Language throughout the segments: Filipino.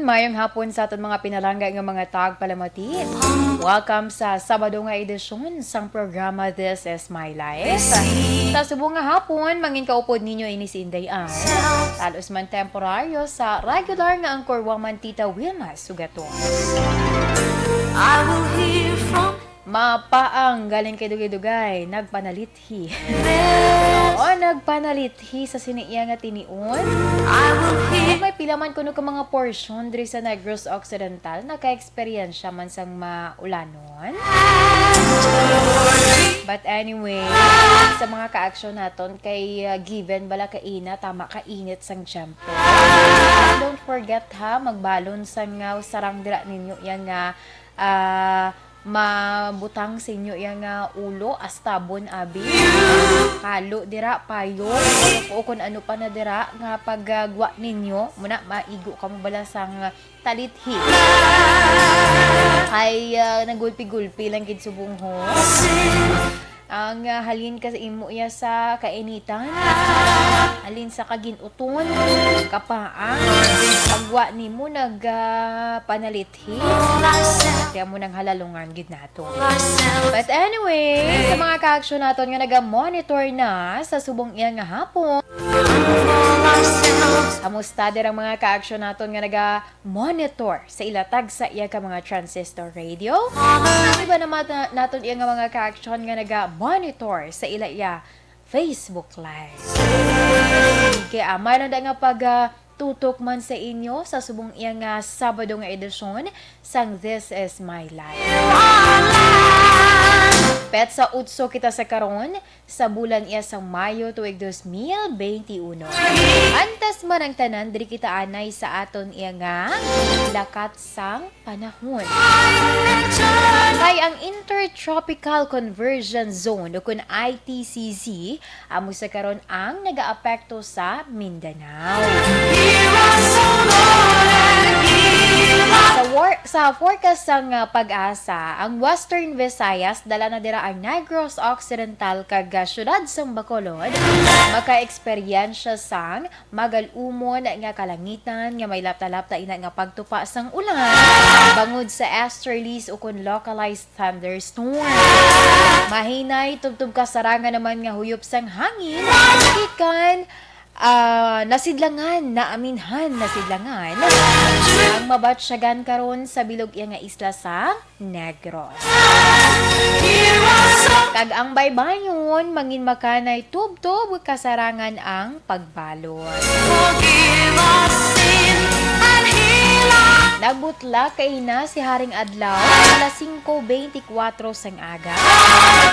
mayong hapon sa aton mga pinalangga nga mga tagpalamatit. Welcome sa Sabado nga edisyon sang programa This is My Life. Sa subong nga hapon, mangin kaupod ninyo ini si Inday Ann. Talos man temporaryo sa regular nga angkor waman Tita Wilma Sugaton. I will hear from Mapaang galing kay Dugay-Dugay, nagpanalithi. Oo, nagpanalithi sa siniya nga tiniun. I will hear May pilaman kuno ka mga portion diri sa Negros Occidental, naka-experience man sang maulanon. But anyway, sa mga ka-action naton kay given bala kaina, tama kainit sang tiyempo. Don't forget ha, magbalon sang sarang dira ninyo yan nga mabutang sa inyo yung ulo, astabon, abi. Halo, dira, payo. O kung ano pa na dira, nga paggwa ninyo, muna, maigo ka mo bala sang talithi. Ay, nagulpi-gulpi lang kid subong ho. Ang halin ka sa imo ya sa kainitan, halin sa kaginuton, kapaang, pagwa ni mo nagpanalithi, kaya mo nang halalungan gid nato. But anyway, sa mga ka-action naton nga naga-monitor na sa subong iya nga hapon, kamusta din ang mga ka-action naton nga naga-monitor sa ilatag sa iya ka mga transistor radio? Iba naman naton iya nga mga ka-action nga naga-monitor sa ila iya Facebook Live. Kaya man na nga pag tutok man sa inyo sa subong iya nga Sabado nga edisyon sang This is My Life. Pet sa utso kita sa karon sa bulan iya sa Mayo tuig 2021. Antas man ang tanan diri kita anay sa aton iya nga lakat sang panahon. Kay ang Intertropical Convergence Zone o kun ITCZ amo sa karon ang nagaapekto sa Mindanao. Sa forecast sang pag-asa, ang Western Visayas dala na dira ang Negros Occidental kag syudad sang Bacolod maka-eksperyensya sang magalumon nga kalangitan nga may lapta-lapta ina nga pagtupa sang ulan bangod sa easterlies o kun localized thunderstorm. Mahinay tubtub kasarangan naman nga huyop sang hangin gikan nasidlangan ang mabatsyagan karon sa bilog iya nga isla sa Negros. Kag ang baybayon mangin makanay tubtob kasarangan ang pagbalot. Nagbutla kay na si Haring Adlaw alas 5:24 sang aga.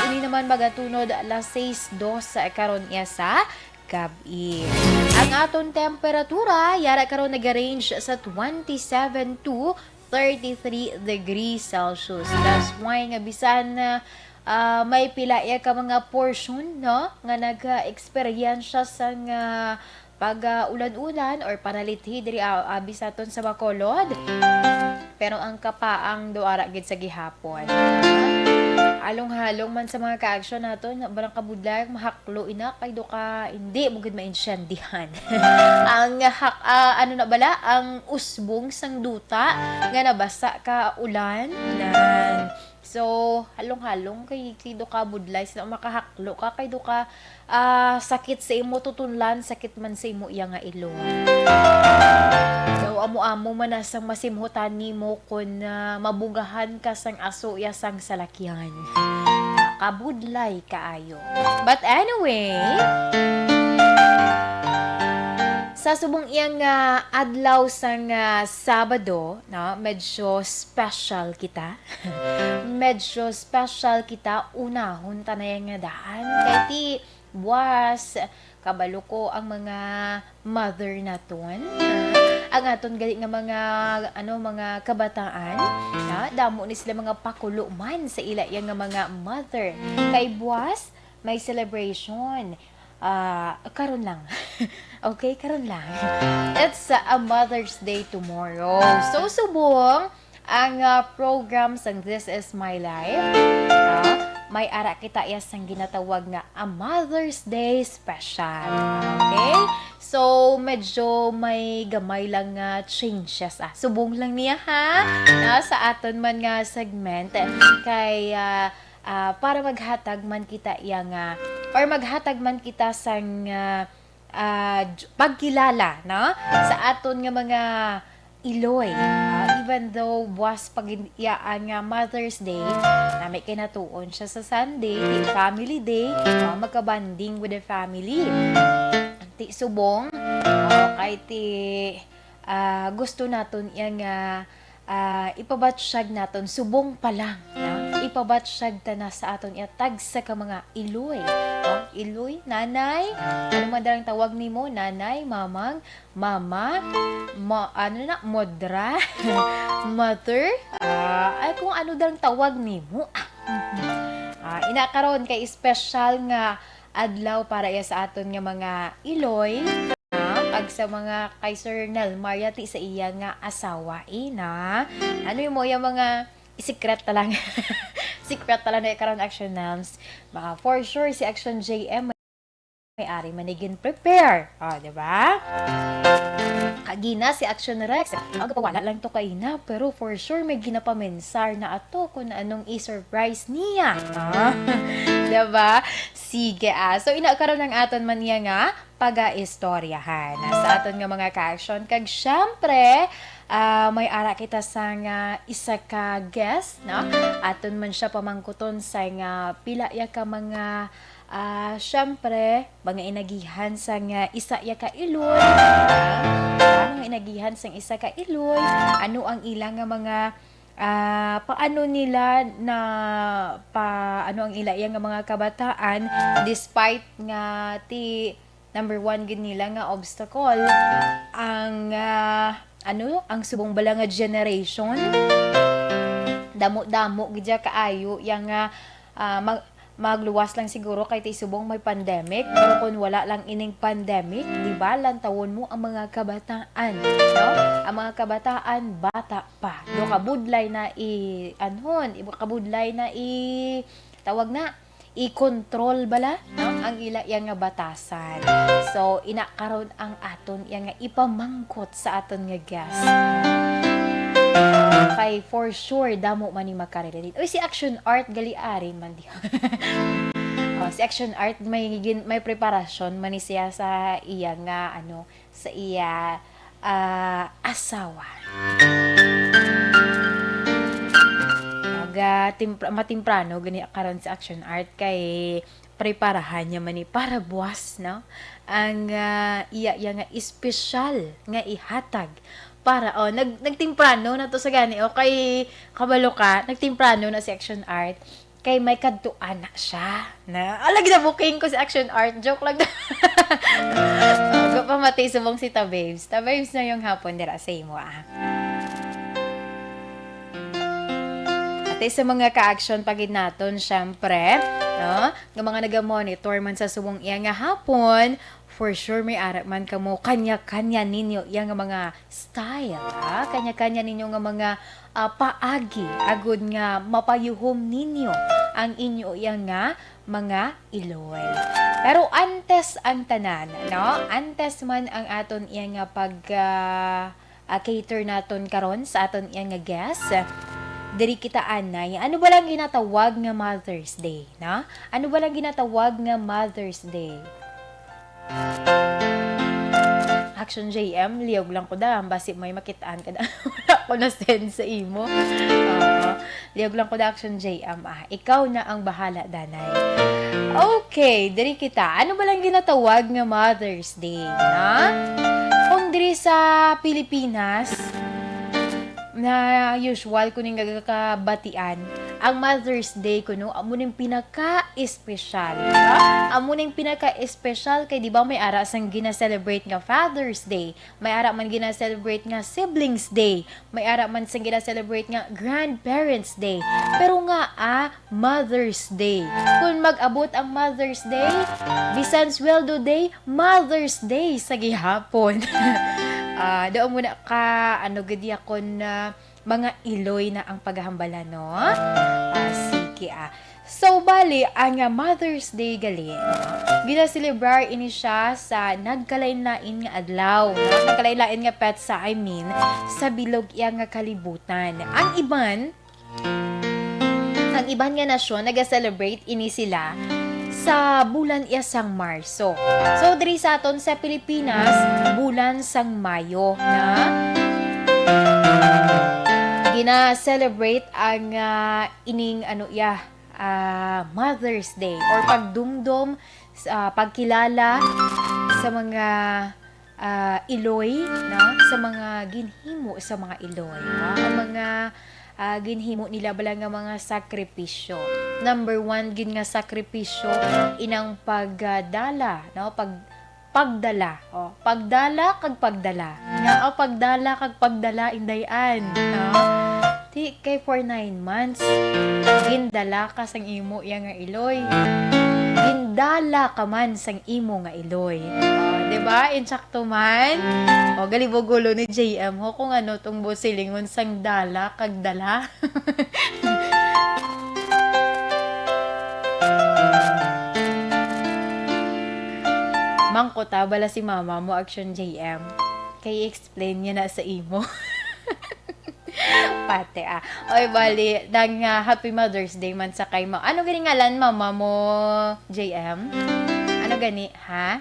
Uni naman magatunod alas 6:02 sa karon iya sa gabi. Ang aton temperatura yara karon nag-range sa 27 to 33 degrees Celsius. That's why nga bisan may pila ka mga portion no nga nag-experience sa nga pag ulan-ulan or panalithi diri abi sa aton sa Bacolod. Pero ang kapaang doara gid sa gihapon. Halong-halong man sa mga ka-action naton, barang kabudlag, mahaklo ina, kay do ka, hindi, bugid mainsyandihan. Ang ang usbong sang duta, nga nabasa ka ulan, so, halong-halong, kay do ka budlay, sila makahaklo ka, kay do ka, sakit sa imo tutunlan, sakit man sa imo iya nga ilong. So, amo-amo man asang masimhutan nimo kung mabugahan ka sang aso ya sang salakyan. Kabudlay kaayo. But anyway, sa subong iyang adlaw sang Sabado, no, medyo special kita. Medyo special kita unahon tanay nga daan. Kay ti buwas kabalo ko ang mga mother naton. Ang aton gali nga mga kabataan, damo ni sila mga pakulo man sa ila yang nga mga mother. Kay buwas may celebration. Karon lang. Okay, karon lang. It's a Mother's Day tomorrow. So subong ang program sang This is My Life. may ara kita ang ginatawag nga a Mother's Day special. Okay? So, medyo may gamay lang nga changes. Subong lang niya ha sa aton man nga segment kay para maghatag man kita or maghatag man kita sang pagkilala no sa aton nga mga Iloy. Even though buwas pag-iyaan nga Mother's Day, na may kinatuon siya sa Sunday, di Family Day, magka-banding with the family. Ti subong, kay ti gusto naton yang ipabatsyag naton subong pa lang. Ipabatsyag ta na sa aton tag sa ka mga Iloy. Iloy, nanay, ano man dalang tawag nimo, nanay, mamang, mama, modra, mother, ay kung ano dalang tawag nimo. Inakaroon kay special nga adlaw para sa aton nga mga Iloy, pag sa mga kay Sir Nel Mariati sa iya nga asawa ina. Ano mo yung mga secret ta lang. Secret ta lang na karon Action Nels. For sure si Action JM may ari manigin prepare. Di ba? Kagina si Action Rex. Wala lang to kaina pero for sure may ginapamensar na ato kung anong i-surprise niya. Diba? Sige So inakaroon ng aton man niya nga paga-istoryahan sa aton nga mga ka-action. Kag syempre, may ara kita sa nga isa ka guest, no? Aton man siya pamangkuton sa nga pila ya ka mga syempre, mga inagihan sa nga isa ya ka Iloy. Ano nga inagihan sa isa ka Iloy? Ano ang ilang nga mga paano nila na ano ang ilayang nga mga kabataan despite nga ti number one gid nila nga obstacle ang ang subong bala nga generation damo gid kaayo yang magluwas lang siguro kay subong may pandemic pero kung wala lang ining pandemic di ba lantawon mo ang mga kabataan no ang mga kabataan bata pa do kabudlay na kabudlay na tawag na i-control bala no ang ila yang nga batasan so inakaron ang aton yang nga ipamangkot sa aton nga guest kay for sure damo man ni makarelate. Oy si Action Art gali ari man di. Si Action Art may preparasyon man ni siya sa iya nga sa iya asawa. Matimprano gani karon si Action Art kay preparahan niya man ni para buwas no ang iya nga espesyal nga ihatag para nagtimprano na to sa gani kay kabalo ka nagtimprano na si Action Art kay may kadtuan na siya na lagi na booking ko si Action Art joke lang pamatay subong si Tababes na yung hapon dira sa imo Ate sa mga ka-action pagid naton syempre no nga mga naga-monitor man sa subong iya nga hapon for sure may ara man kamo kanya-kanya ninyo yang mga style kanya-kanya ninyo nga mga paagi agud nga mapayuhom ninyo ang inyo yang nga mga Iloy. Pero antes ang tanan no antes man ang aton iya nga pag cater naton karon sa aton iya nga guest diri kita anay ano ba lang ginatawag nga Mother's Day na ano ba lang ginatawag nga Mother's Day Action JM, liyog lang ko da. Basi may makitaan ka da. Wala ko na send sa imo. Liyog lang ko da, Action JM. Ikaw na ang bahala, danay. Okay, diri kita. Ano ba lang ginatawag nga Mother's Day? Na? Kung diri sa Pilipinas, na usual kuning gagakabatian ang Mother's Day kuno amo ning pinaka-espesyal amo ning pinaka-espesyal kay di ba may ara sang gina-celebrate nga Father's Day may ara man gina-celebrate nga Siblings Day may ara man sang gina-celebrate nga Grandparents Day pero nga Mother's Day kung mag-abot ang Mother's Day bisan sweldo day Mother's Day sa gihapon doon muna ka, gadi ako na mga Iloy na ang paghahambala, no? Sige, So, bali, ang Mother's Day gali, gina-celebrar ini siya sa nagkalain-lain nga adlaw. No? Nagkalain-lain nga petsa, sa bilog iya nga kalibutan. Ang iban nga nasyon, nag-celebrate ini sila sa bulan iya sang Marso. So, diri sa aton sa Pilipinas, bulan sang Mayo, na gina-celebrate ang ining Mother's Day or pagdumdum, pagkilala sa mga Iloy, sa mga ginhimo sa mga Iloy, ang mga ginhimo nila bala nga mga sakripisyo. Number 1 gin nga sakripisyo inang pagdala, pagdala. Pagdala kag pagdala. Pagdala kag pagdala indayan. Di kay for 9 months gindala ka sang imo iya nga Iloy. Gindala ka man sang imo nga Iloy. Diba? Insakto man. Galibogulo ni JM ho kung ano tong busilingon sang dala kag dala. Mangkota bala si mama mo action JM. Kay explain niya na sa imo. Pate Oy, bali, Happy Mother's Day man sa kay mo. Ano gani ngalan mama mo, JM? Ano gani, ha?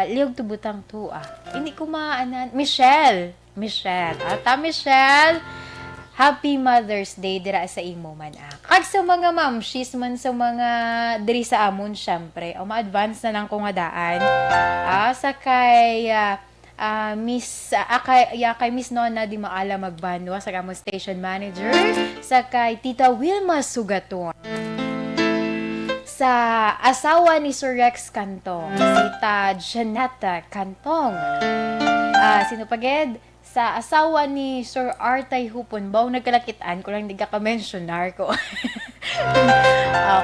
Liyog tubutang to, Hindi ko maanan. Michelle. Michelle. Happy Mother's Day dira sa imo man, Kag sa mga mamshis man sa mga diri sa amon, syempre. Ma-advance na lang ko nga daan. Sa kay kay Miss Nona di maala magbanwa sa kamo station manager, sa kay Tita Wilma Sugaton, sa asawa ni Sir Rex Cantong, si Tita Janetta Cantong, sino paged sa asawa ni Sir Artay Hupon, nagkalakitaan ko lang di ka mentionar ko.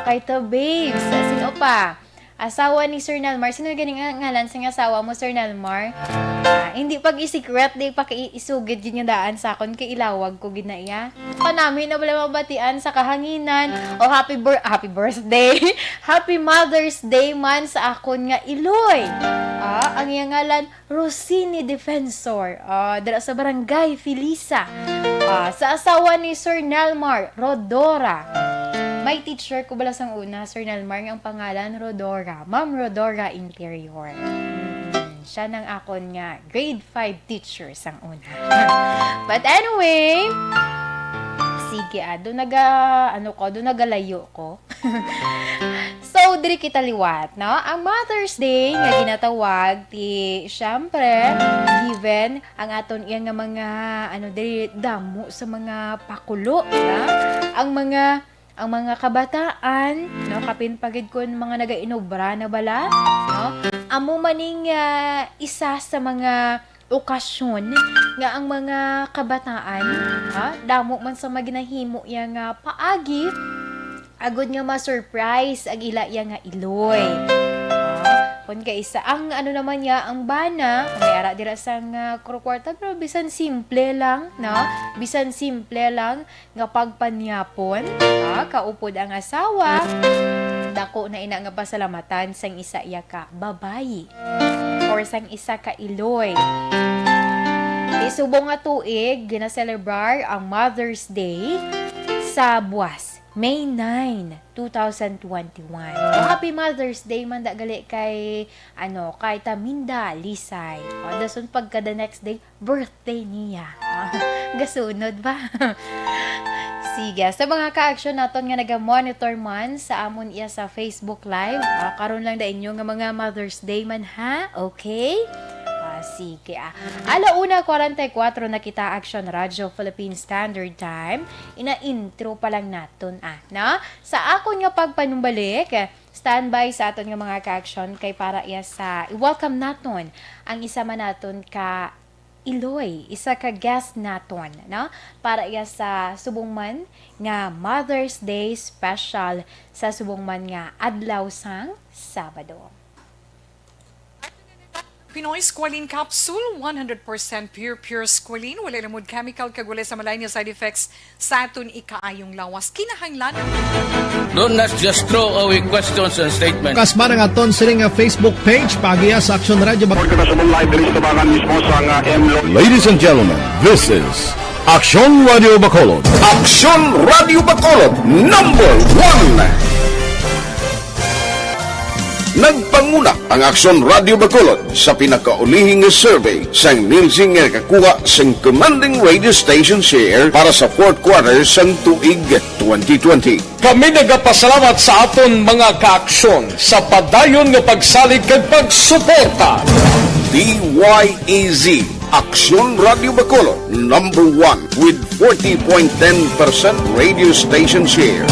Kay to babes, sino pa? Asawa ni Sir Nalmar. Sino ganing ngalan sa asawa mo, Sir Nalmar? Hindi pag i-secret, di pa isugid yun yung daan sa akon, kay ilawag ko ginaya. Panami na wala mabatian sa kahanginan. Happy birthday. Happy Mother's Day man sa akon nga Iloy. Ang iyang ngalan, Rosini Defensor. Dala sa Barangay Felisa. Sa asawa ni Sir Nalmar, Rodora. May teacher ko bala sang una, Sir Nalmar, ang pangalan Rodora. Ma'am Rodora Interior. Siya nang akon nga grade 5 teacher sang una. But anyway, sige doon nagalayo ko. So, diri kita liwat, no? Ang Mother's Day nga ginatawag syempre, given ang aton iya nga mga diri damo sa mga pakulo, ang mga kabataan, no, kapin pagid kun mga nagainobra na bala, no, amo maning isa sa mga okasyon nga ang mga kabataan, damo man sa maginahimo ya nga paagi, agud nga ma-surprise ag ila ya nga Iloy. Kun kaysa ang naman niya ang bana may ara dira sang kwarta pero bisan simple lang, no? Bisan simple lang nga pagpanyapon, kaupod ang asawa, dako na ina nga pasalamatan sang isa iya ka babayi or sang isa ka Iloy. Isubong nga tuig gina-celebrar ang Mother's Day sa buwas May 9, 2021. Happy Mother's Day man gali kay kay Taminda Lisay. Dason pagka the next day birthday niya. Gasunod ba? Sige, sa mga ka-action naton nga naga-monitor man sa amon iya sa Facebook Live, karon lang da inyo nga mga Mother's Day man, ha? Okay? Sige. Alauna 44 na kita Action Radio Philippine Standard Time. Ina-intro pa lang naton, no? Sa akon nga pagpanumbalik, standby sa aton nga mga ka-action kay para iya sa i-welcome naton ang isa man naton ka Iloy, isa ka guest naton, no? Para iya sa subong man nga Mother's Day special sa subong man nga adlaw sang Sabado. Pinoy Squalene Capsule, 100% pure squalene. Wala lamod chemical kagwala sa malay niya side effects sa aton ikaayong lawas. Kinahanglan. Do not just throw away questions and statements. Kasma ng aton siling nga Facebook page pagiya sa Aksyon Radio Ladies and gentlemen, this is Aksyon Radio Bacolod. Aksyon Radio Bacolod, number 1! Nagpanguna ang Aksyon Radio Bacolod sa pinakaulihing survey sang Nielsen nga kakuha sang commanding radio station share para sa fourth quarter sang tuig 2020. Kami nagapasalamat sa aton mga kaaksyon sa padayon nga pagsalig kag pagsuporta. DYEZ Aksyon Radio Bacolod, number 1 with 40.10% radio station share.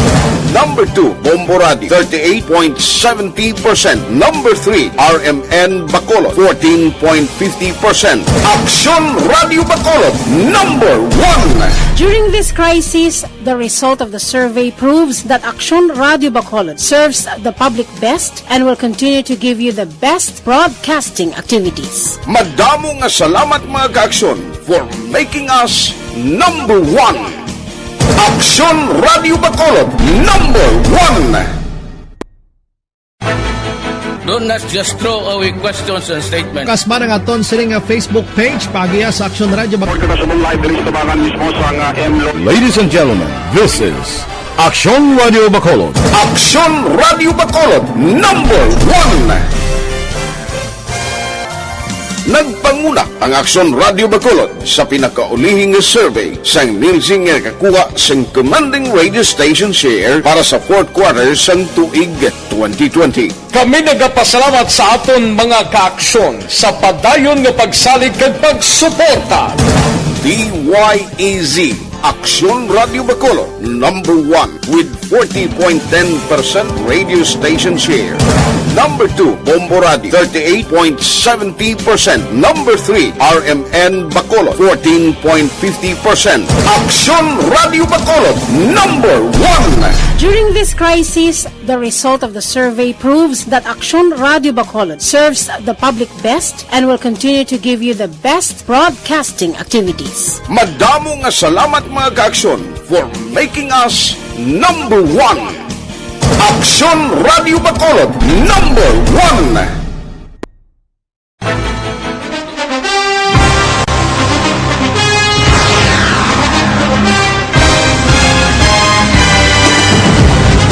Number 2, Bombo Radio, 38.70%. Number 3, RMN Bacolod, 14.50%. Aksyon Radio Bacolod, number 1! During this crisis, the result of the survey proves that Aksyon Radio Bacolod serves the public best and will continue to give you the best broadcasting activities. Madamo nga salamat mga kaaksyon for making us number 1. Aksyon Radio Bacolod, number 1! Do not just throw away questions and statements. Kasma ng aton siling nga Facebook page pagiya sa Aksyon Radio Ladies and gentlemen, this is Aksyon Radio Bacolod. Aksyon Radio Bacolod, number 1! Nagpanguna ang Aksyon Radio Bacolod sa pinakaulihing survey sang Nielsen nga kakuha sang commanding radio station share para sa fourth quarter sang tuig 2020. Kami nagapasalamat sa aton mga kaaksyon sa padayon nga pagsalig kag pagsuporta. DYEZ Aksyon Radio Bacolod, number 1 with 40.10% radio station share. Number 2, Bombo Radio, 38.70%. Number 3, RMN Bacolod, 14.50%. Aksyon Radio Bacolod, number 1! During this crisis, the result of the survey proves that Aksyon Radio Bacolod serves the public best and will continue to give you the best broadcasting activities. Madamo nga salamat mga kaaksyon for making us number 1. Aksyon Radio Bacolod, number 1!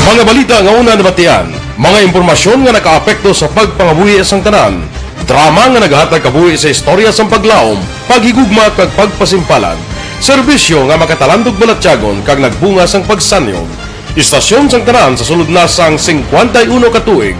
Mga balita nga una nabatian, mga impormasyon nga nakaapekto sa pagpangabuhi sang tanan, drama nga naghatag kabuhi sa istorya sang paglaom, paghigugma kag pagpasimpalan, serbisyo nga makatalandog balatyagon kag nagbunga sang pagsanyog, istasyon sang tanan sa sulod na sang 51 ka tuig,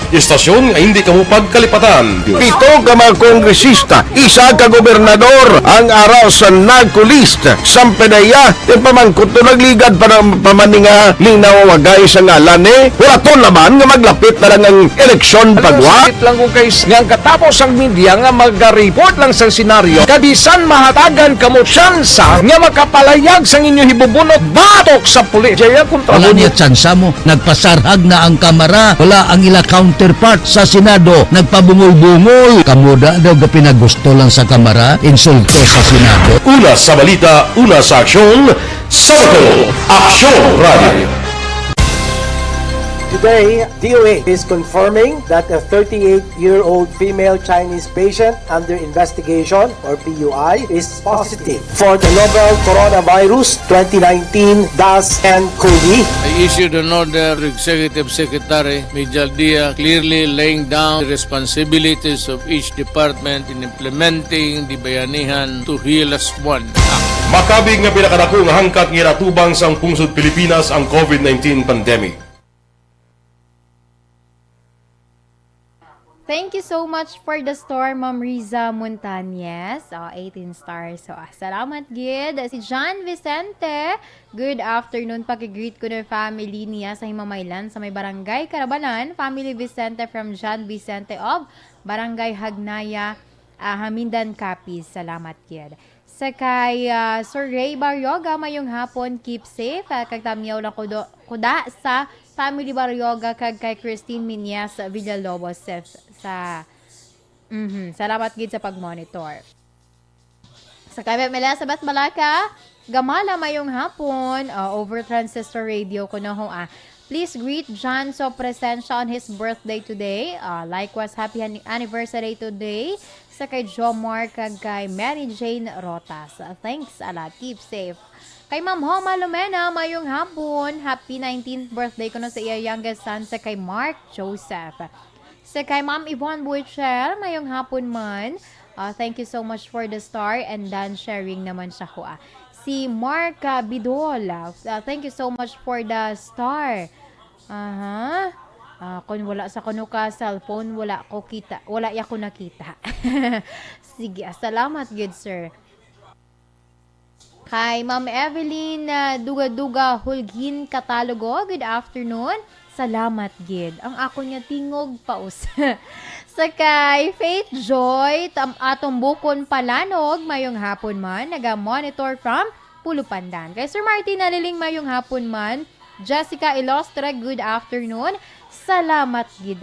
istasyon nga hindi kamupag kalipatan. Pito ka mga kongresista, isa ka gobernador ang araw sa nagkulist sa pedaya tin pamangkot to nagligad para pamaninga linaw wagay sa ngalan wala to naman nga maglapit na lang ang eleksyon pagwa. Lang kung guys nga katapos ang media nga mag-report lang sa senaryo kabisan mahatagan kamo tsansa nga makapalayag sang inyo hibubunot batok sa pulis. Jaya kontra Wala niya tsansa mo, nagpasarhag na ang kamara, wala ang ila counterpart sa Senado, nagpabungol-bungol. Kamuda daw ga pinagusto lang sa kamara, insulto sa Senado. Una sa balita, una sa aksyon, sa Bacolod, Aksyon Radio. Today, DOA is confirming that a 38-year-old female Chinese patient under investigation, or PUI, is positive for the novel coronavirus 2019-10-CoV. I issued an order to Executive Secretary Mijal Dia clearly laying down the responsibilities of each department in implementing the Bayanihan to Heal as One Act. Makabig nga pinakadako nga hangkat nga natubang sang pungsod Pilipinas ang COVID-19 pandemic. Thank you so much for the store, Ma'am Riza Montañez. 18 stars. So, salamat, gid. Si John Vicente. Good afternoon. Pag-greet ko ng family niya sa Himamaylan sa may Barangay Karabanan. Family Vicente from John Vicente of Barangay Hagnaya, Hamindan, Capiz. Salamat, gid. Sa kay Sir Ray Baryoga, mayong hapon, keep safe. Kagtamyaw lang kuda sa Family Baryoga kag kay Christine Minyas Villalobos sa Salamat gid sa pag-monitor. Sa Kabit Mela sa Batmalaka, gamala mayong hapon, over Transistor Radio ko na ho. Please greet John so presensya on his birthday today. Likewise, happy anniversary today sa kay Jomar kag kay Mary Jane Rotas. Thanks a lot. Keep safe. Kay Ma'am Homa Lumena, mayong hapon. Happy 19th birthday ko na sa iya youngest son sa kay Mark Joseph. Sa kay Ma'am Yvonne Buichel, mayong hapon man. Thank you so much for the star and dan sharing naman siya ho. Si Mark Bidol, thank you so much for the star. Kung wala sa kuno ka cellphone, wala ya ko nakita. Sige, salamat good sir. Kay Ma'am Evelyn Duga-Duga Hulgin Katalogo, good afternoon. Salamat gid. Ang ako niya tingog paus. Sa kay Faith Joy atong bukon palanog mayong hapon man naga-monitor from Pulupandan. Kay Sir Martin Naliling mayong hapon man. Jessica Ilostre, good afternoon. Salamat gid.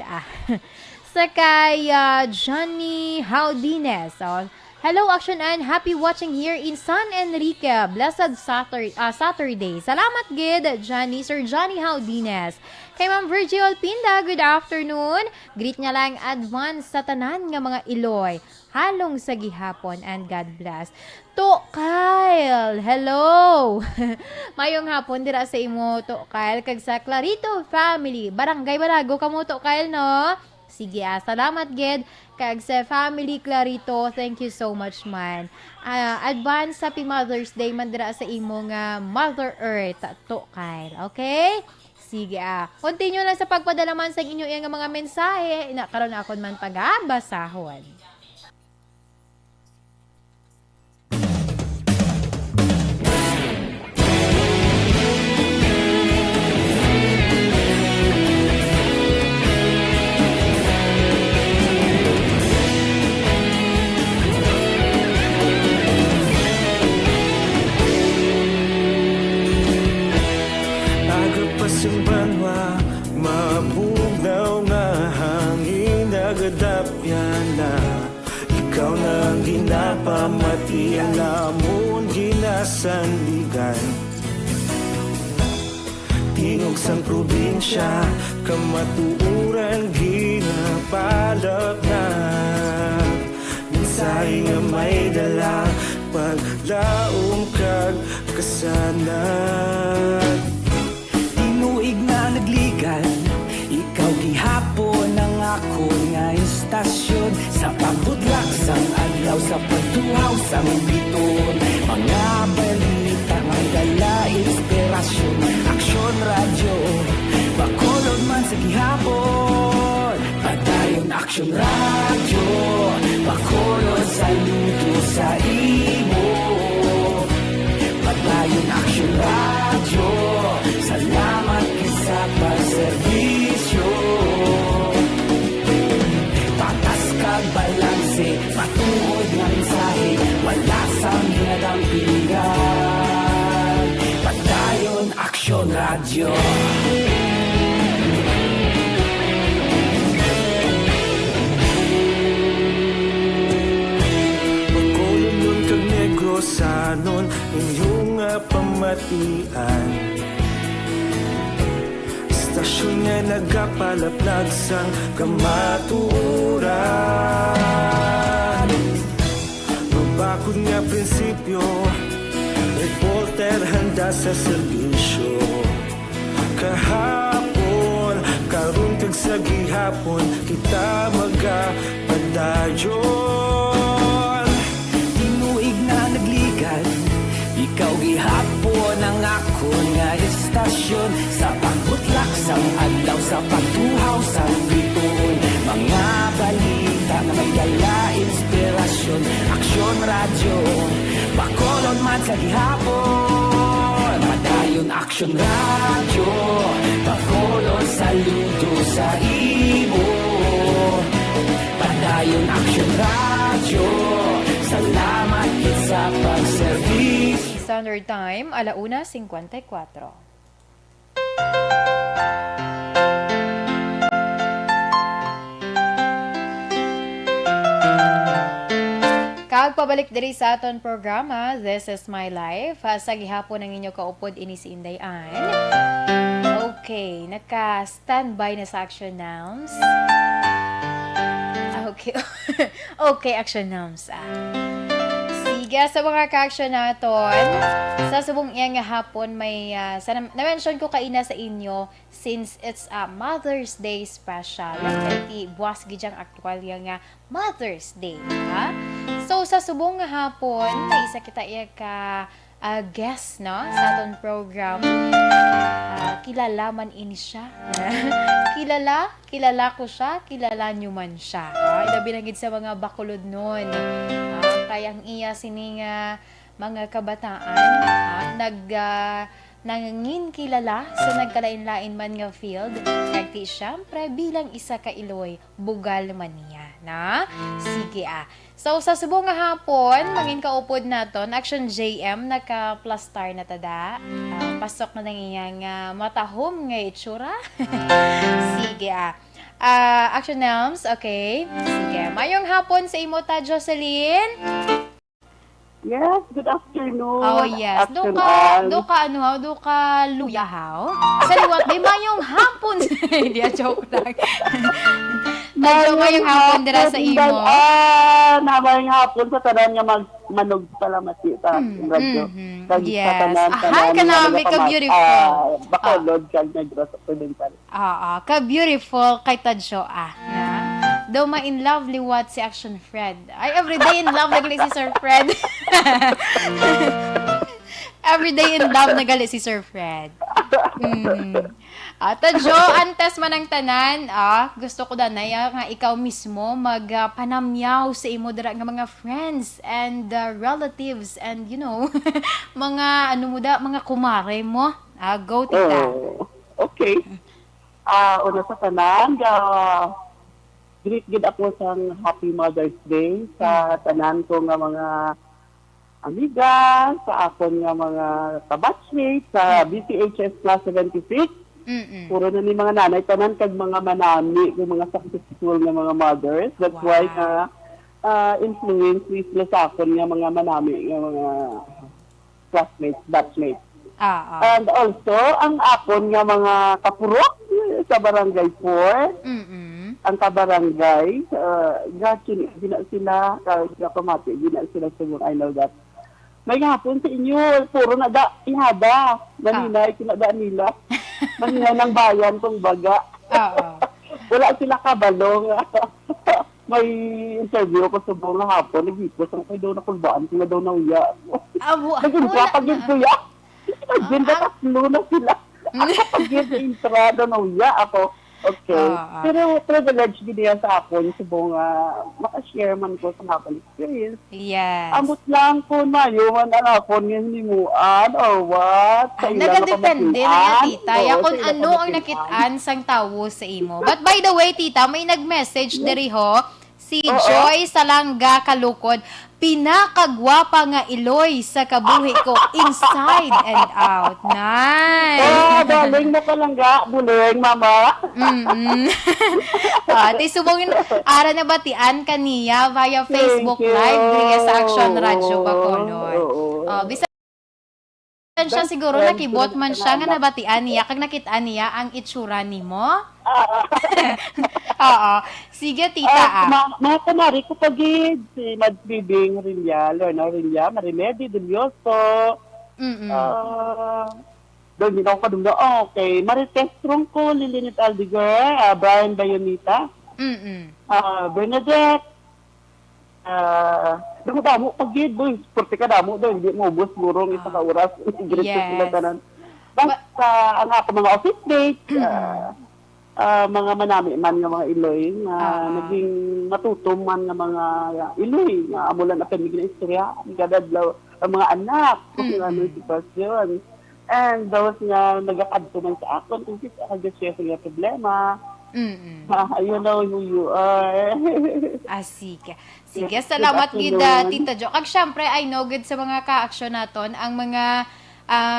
Sa kay Johnny Haudines. Hello, Action and happy watching here in San Enrique. Blessed Saturday. Salamat gid, Johnny. Sir Johnny Haudines. Kay Ma'am Virgil Pinda, good afternoon. Greet niya lang advance sa tanan nga mga Iloy. Halong sa gihapon and God bless. To Kyle, hello. Mayong hapon dira sa imo, To Kyle, kag sa Clarito family. Barangay Balago kamo, To Kyle, no? Sige, salamat gid kag sa family Clarito. Thank you so much man. Advance happy Mother's Day man dira sa imo nga Mother Earth, To Kyle. Okay? Sige continue lang sa pagpadala man sa inyo nga mga mensahe. Karon na akon man pagabasahon. Simbanwa, mabugnaw nga hangin nagadapyan na ikaw na ang ginapamati ang lamon ginasandigan. Tingog sang probinsya, kamatuuran ginapalak na mensahe nga may dala paglaom kag kasanan. Ikaw gihapon ang ako nga istasyon sa pagbudlak sang adlaw sa pagtuhaw sang biton. Mga balita nga dala inspirasyon, Aksyon Radio bakolod man sa gihapon. Padayon Aksyon Radio bakolod sa luto sa imo. Padayon Aksyon Radio, salamat sa pagserbisyo. Patas kag balanse, matuod nga mensahe, wala sang hinadampingan. Padayon Aksyon Radio. Pagkolon kag Negrosanon, inyong pamatian. Stasyon nga nagapalaplag sang kamaturan. Mabakod nga prinsipyo, reporter handa sa serbisyo. Kahapon, karun kag sa gihapon, kita magapadayon. Tinuig na nagligad, ikaw gihapon ang ako nga istasyon sa pagbutlak sang adlaw sa pagtuhaw sang biton. Mga balita na may dala inspirasyon, Aksyon Radio bakolod man sa gihapon. Padayon Aksyon Radio bakolod sa luto sa imo. Padayon Aksyon Radio, salamat gid sa pagserbisyo. Standard Time, 1:54. Pagpabalik diri sa aton programa, This is My Life. Sa gihapon ng inyo kaupod ini si Inday Ann. Okay, naka-standby na sa action nouns. Okay. Okay, action nouns. Sige, sa mga ka-action naton, sa subong iyang hapon may na-mention ko kaina sa inyo since it's a Mother's Day special. Kaya buwas gidyang aktual nga Mother's Day, ha? So sa subong hapon, may isa kita iya ka guest, no, sa aton program. Kilala man ini siya. Kilala ko siya, kilala nyo man siya. Ilabi na gid sa mga bakulod nun. Kayang iya sining mga kabataan nangingin kilala sa nagkalain-lain man nga field. Kaya syempre bilang isa ka Iloy, bugal man niya, na? Sige So sa subong nga hapon, mangin kaupod naton, Action JM, naka-plus star na tada. Pasok na nang iyang matahom nga itsura. Sige Action Nouns, okay. Sige, mayong hapon sa imo ta, Jocelyn. Yes, good afternoon. Oh yes, do ka luyahaw. Sa liwat, may mayong hapon. Hindi, joke lang. Mayong hapon dira sa imo. Mayong hapon sa tanan nga manog pala masita. Yes. Hi, kanami ka beautiful. Bacolod kag Negros Occidental. Ka-beautiful kay Tadjo, Daw ma-in love liwat si Action Fred. Ay, everyday in love nagali si Sir Fred. Everyday in love nagali si Sir Fred. Tadjo, antes man ang tanan, gusto ko danaya nga ikaw mismo magpanamyaw sa imo dira nga mga friends and relatives and mga mga kumare mo. Go, tita. Okay. Una sa tanan, greet gid ako sa Happy Mother's Day sa tanan ko nga mga amiga, sa akon nga mga kabatchmates sa BCHS Class 76. Puro na ni mga nanay tanan kag mga manami, kag mga successful nga mga mothers. That's why influence sila sa akon nga mga manami, nga mga classmates, batchmates. And also, ang akon nga mga kapurok sa Barangay 4, ang kabarangay, gina sila, pamati, gina sila siguro, I know that. May hapon sa inyo, puro na ihada, maninay, kinada nila. Maninay ng bayan kung baga. Wala sila kabalong. May interview ko sa buong hapon, nag-ipos, ang kayo daw na kulbaan, sila daw na uya. Nag-impra, pag-in ko ya. Nag-ganda tatlo na sila. Pag-in sa entrada na uya, ako. Okay. Pero privilege din yan sa akon, subong makashare man ko sa akong experience. Yes. Amot lang ko na yun, ang akon yung hinimuan or what. Nagadepende na yan, tita. Kung ano ang nakitaan sang tawo sa imo. But by the way, tita, may nag-message diri ho, si Joy Salanga Kalukod. Pinakagwapa nga Iloy sa kabuhi ko inside and out. Nice. Daling mo palangga, buling, mama. Tisubongin, ara na batian kaniya via Facebook Live via sa Action Radio Bacolod. Bisan siya siguro nakibot man siya nga nabatian niya kag nakitaan niya ang itsura nimo. Sige, tita. Mga kanari ko pagid, si Madbibing Rilya, Leonor Rilya, Marimedi Delioso. Doon din ako kadumda. Okay. Marites Trungco, Lilinit Aldiger, Brian Bayonita, Bernadette, damo pagid, boy. Porte ka damo doon, hindi mo ubos gurong isa ka oras. Yes. Basta ang ako mga office mates, mga manami man nga mga Iloy na naging matutuman nga mga Iloy nga amulan na pamigin na istorya gadadlaw ang mga anak kung ano sitwasyon and those nga nagakadto man sa akon kung share sa problema. You know who you are. Sige. Sige, salamat gid Tita Jo. Kag syempre I know gid sa mga ka-aksyon naton ang mga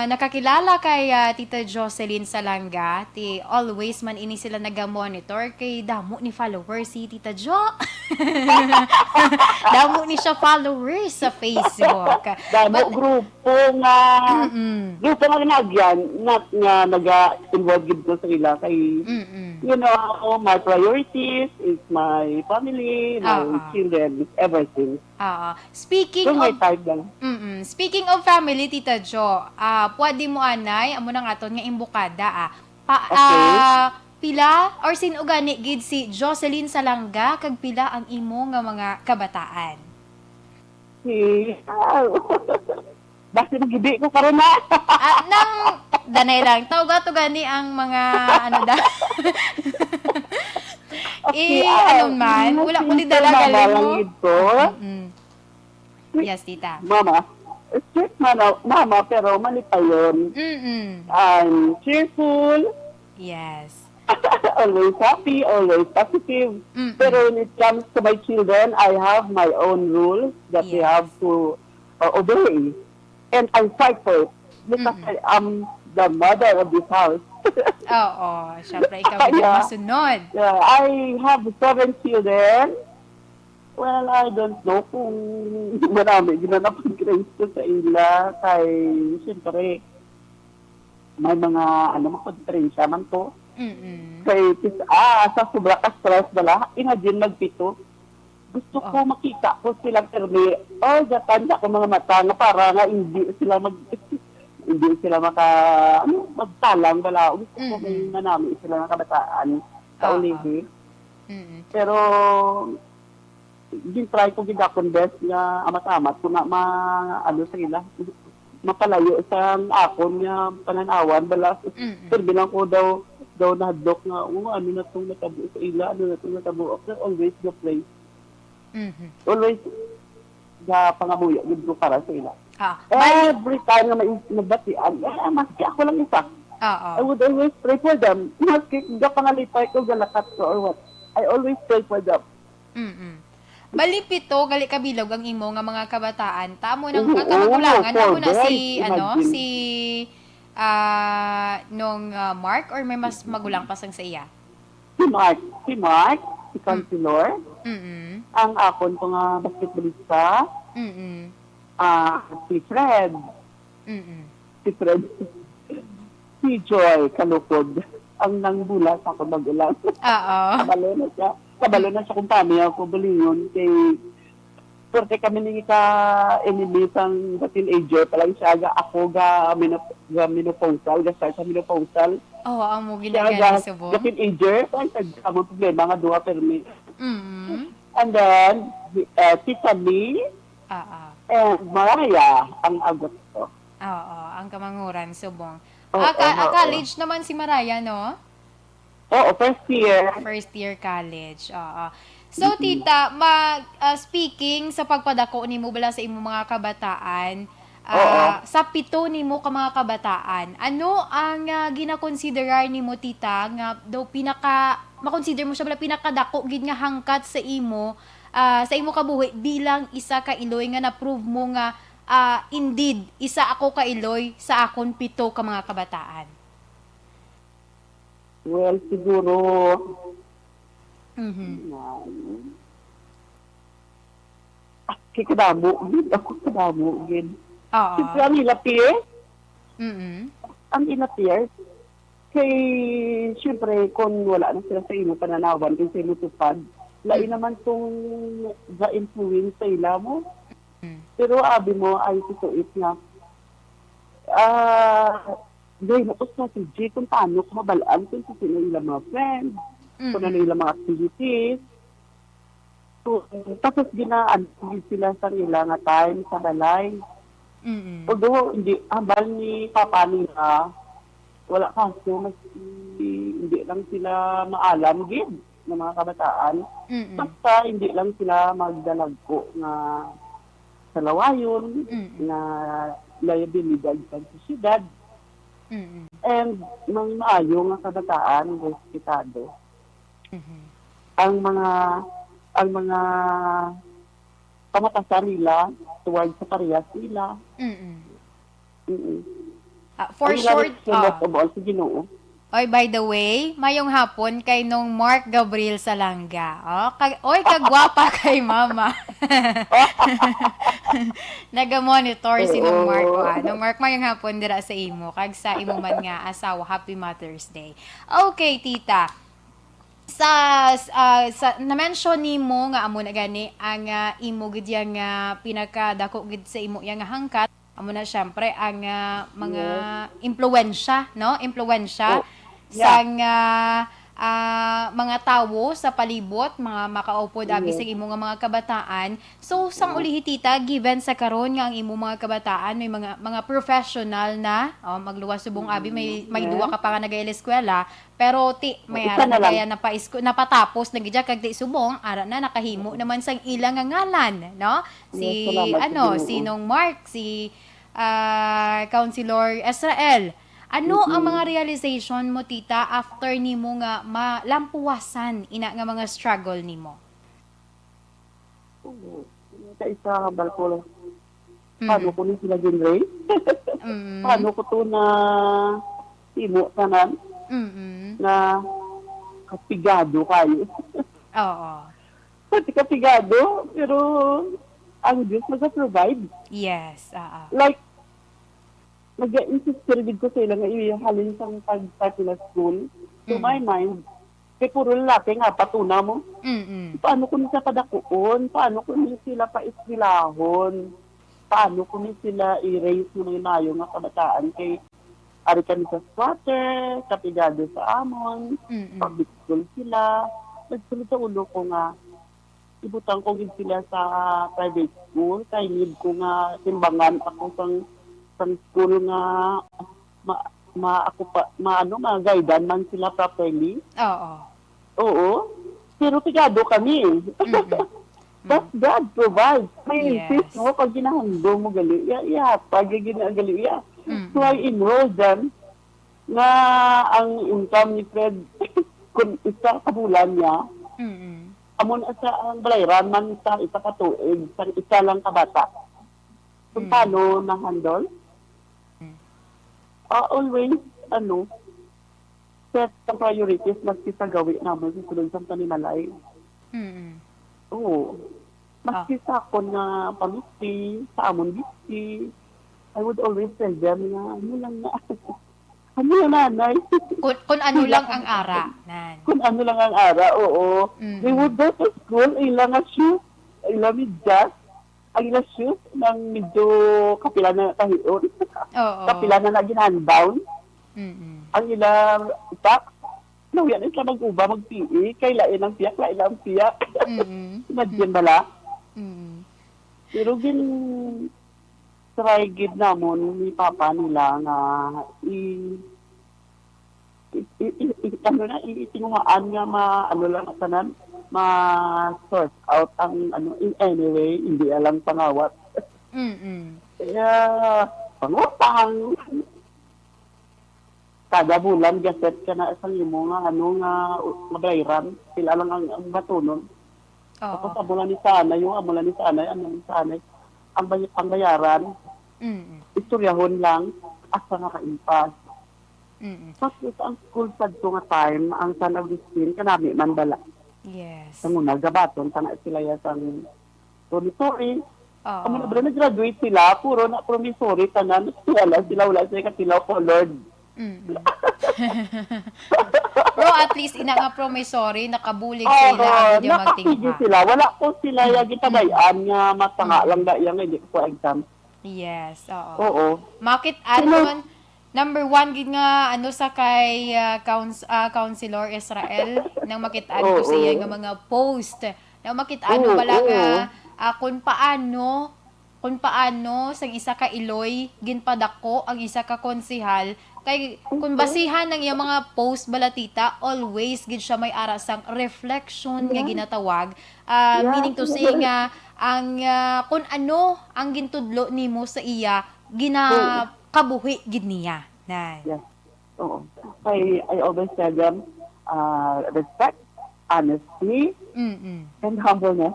nakakilala kay Tita Jocelyn Salanga, ti always man ini sila naga-monitor kay damo ni followers si Tita Jo. Damo ni siya followers sa Facebook. Damo grupo nga ginagyan nga naga-involve gid ko sa ila kay you know, my priorities is my family, my children, everything. Speaking So, may of type lang. Speaking of family, Tita Jo, pwede mo anay, amo na nga ton nga imbukada pila or sino gani gid si Jocelyn Salanga kag pila ang imo nga mga kabataan? Basta nagidi ko karon na. Nang danay lang tawag to gani ang mga ano da. Ano man, wala ko di dala galing mo. Yes, Tita. Mama, strict mama, pero mali pa yun. I'm cheerful. Yes. Always happy, always positive. Pero when it comes to my children, I have my own rules that they have to obey. And I fight for it. Because I am the mother of this house. Oo, syempre ikaw din masunod. I have 7 children. Well, I don't know kung marami ginanapag grace ko sa ila kay siyempre may mga makontrensya man to. Kay sa sobra ka stress bala, imagine magpito. Gusto ko makita ko silang termi. Gatan ako mga mata na para nga hindi sila magtalang bala. Gusto ko may manami sila ng kabataan sa ulihi. Pero gin-try ko gid-convince nga amat-amat kung na sa ila mapalayo sa akon nga pananawan bala. Pero bilang ko daw nahadlok nga ano na itong natabo sa ila, ano na itong natabo. Always the place. Always ga pangabuya gid ko para sa ila. Every time na may nabatian, maski ako lang isa. I would always pray for them. Maski ga pangalipay ko galakat ko or what. I always pray for them. Balipito, gali kabilog ang imo nga mga kabataan. Tamo nang kamagulangan, tamo na si Mark or may mas magulang pa sang sa iya? Si Mark, si Councilor. Ang akon ko nga basketballista. Si Fred. Si Joy Kalukod. Ang nangbulas ako magulang. Kabalo na siya kung paano ako balingon kay porque kami nang enemy sang teenager palang siya ako ga menopausal sa menopausal. Amo ginagani sa bo. Ga teenager ang problema nga duha permi. And then Tita Lee and Maraya ang agot ko. Ang kamanguran subong. College naman si Maraya, no? First year. First year college. So, Tita, speaking sa pagpadako ni mo bala sa imong mga kabataan, sa 7 ni mo ka mga kabataan, ano ang ginakonsiderar ni mo, Tita, nga daw makonsider mo siya bala pinakadako gid nga hangkat sa imo kabuhi bilang isa ka Iloy nga na-prove mo nga indeed, isa ako ka Iloy sa akon 7 ka mga kabataan? Well, siguro kadamo gid. Siyempre ang ilapir. Ang ilapir kay siyempre kung wala na sila sa imo pananawan kung sa imo tupad, lain naman tong ga-influence sa ila mo. Pero abi mo ay tituit nga Gay, nakos na si G kung paano ko mabalaan kung sino nila mga friends, kung ano nila mga activities. So, tapos ginaan sila sa nila nga time sa balay. Although, hindi, habal ni Papa nila, wala kaso, hindi lang sila maalam gid ng mga kabataan. Basta, hindi lang sila magdalagko na sa lawayon, na liabilidad sa syudad. And mga maayo nga kabataan respetado. Ang mga pamatasan nila towards sa parehas nila. For Ang short, most of all, sa Ginoo. Oy, by the way, mayong hapon kay nung Mark Gabriel Salanga. Oy, kagwapa kay mama. Naga-monitor si nung Mark. Nung Mark, mayong hapon dira sa imo. Kag sa imo man nga asawa, Happy Mother's Day. Okay, tita. Na-mention nimo nga amo na gani ang imo gid nga pinakadako gid sa imo yang hangkat. Amo na syempre ang mga impluwensya, no? Impluwensya sang mga tawo sa palibot, mga makaupod abi sa imo nga mga kabataan. So sang ulihi tita, given sa karon nga ang imo mga kabataan may mga professional na magluwas subong abi may duwa ka pa nga nag-eskwela, pero may ara na kaya napatapos na gidya kag di subong ara na nakahimo naman sang ilang nga ngalan, no? Si sinong Mark, si Councilor Israel. Ano ang mga realization mo tita after nimo nga malampuwasan ina nga mga struggle nimo? Sa isa balkolo. Paano ko ni sila ginray? Paano ko to na timo tanan? Na kapigado kayo. Oo. Pati kapigado, pero ang Diyos mag-provide. Yes, Like, nag-insist ko sa ilang nga ihalin sa pag-start nila school. To my mind, kay puro lalaki nga, patuna mo. Paano ko ni sila padakuon? Paano ko ni sila paistilahon? Paano ko ni sila i-raise mo na yung nga kabataan? Kay ari kami sa squatter, kapigado sa amon, public school sila. Nagsulod sa ulo ko nga, ibutang ko gid sila sa private school. Kay need ko nga timbangan ako sang school nga ma-guidan man sila properly. Oo. Pero pigado kami. But God provides. May insist mo pag ginahando mo gali. Pag ginahando gali. So I enrolled them na ang income ni Fred kung isa kabulan niya, amon sa ang balayran man sa isa ka tuig, sa isa lang kabata. Kung paano na-handle? Always, set ang priorities maski sa gawin naman sa sunod sa panimalay. Oo. Maski sa ako na pamiti, sa amon biti, I would always tell them na ano lang nanay. Kung ano lang ang ara. Kung ano lang ang ara, oo. They would go to school, ilang shoes, ilang medyas, ang ilang shoes ng medyo kapila na kahiyon. Kapila na nagin-handbound. Ang ilang socks, nawiyan na sila mag-uba, mag-PE, kay lain ang piyak, lain ang piyak. Imagine bala. Pero try gid namon ni papa nila nga itinguhaan nga ma-sort out ang in any way, hindi alam pangawat. Kaya, pangutang, kada bulan, gaset ka na isang imo nga, mabayran, sila lang ang batunon. Tapos amulan ni Sanay, ang bayaran, istoryahon lang, asa nga kaimpas. Tapos ang school sa nga time, ang San Agustin, kanami man bala. Yes. Sa muna, gabaton, tana sila yung dormitory. Amo na ba nag-graduate sila, puro na promissory, tanan, wala sila katilaw ko, Lord. Pero at least ina nga promissory, nakabulig sila, hindi magtingha. Sila, wala ko sila yung gitabayan nga matanga lang da yung hindi ko exam. Yes, Oo. Makit naman, number 1 gid nga sa kay Councilor Israel nang makitaan ko siya nga mga post nang makitaan wala nga kung paano sang isa ka Iloy ginpadako ang isa ka konsehal kay kung basihan ng iyang mga post balatita always gid siya may ara sang reflection nga ginatawag meaning to say nga ang kung ano ang gintudlo nimo sa iya kabuhi gid niya. Yes. Oo. I always tell them respect, honesty, and humbleness.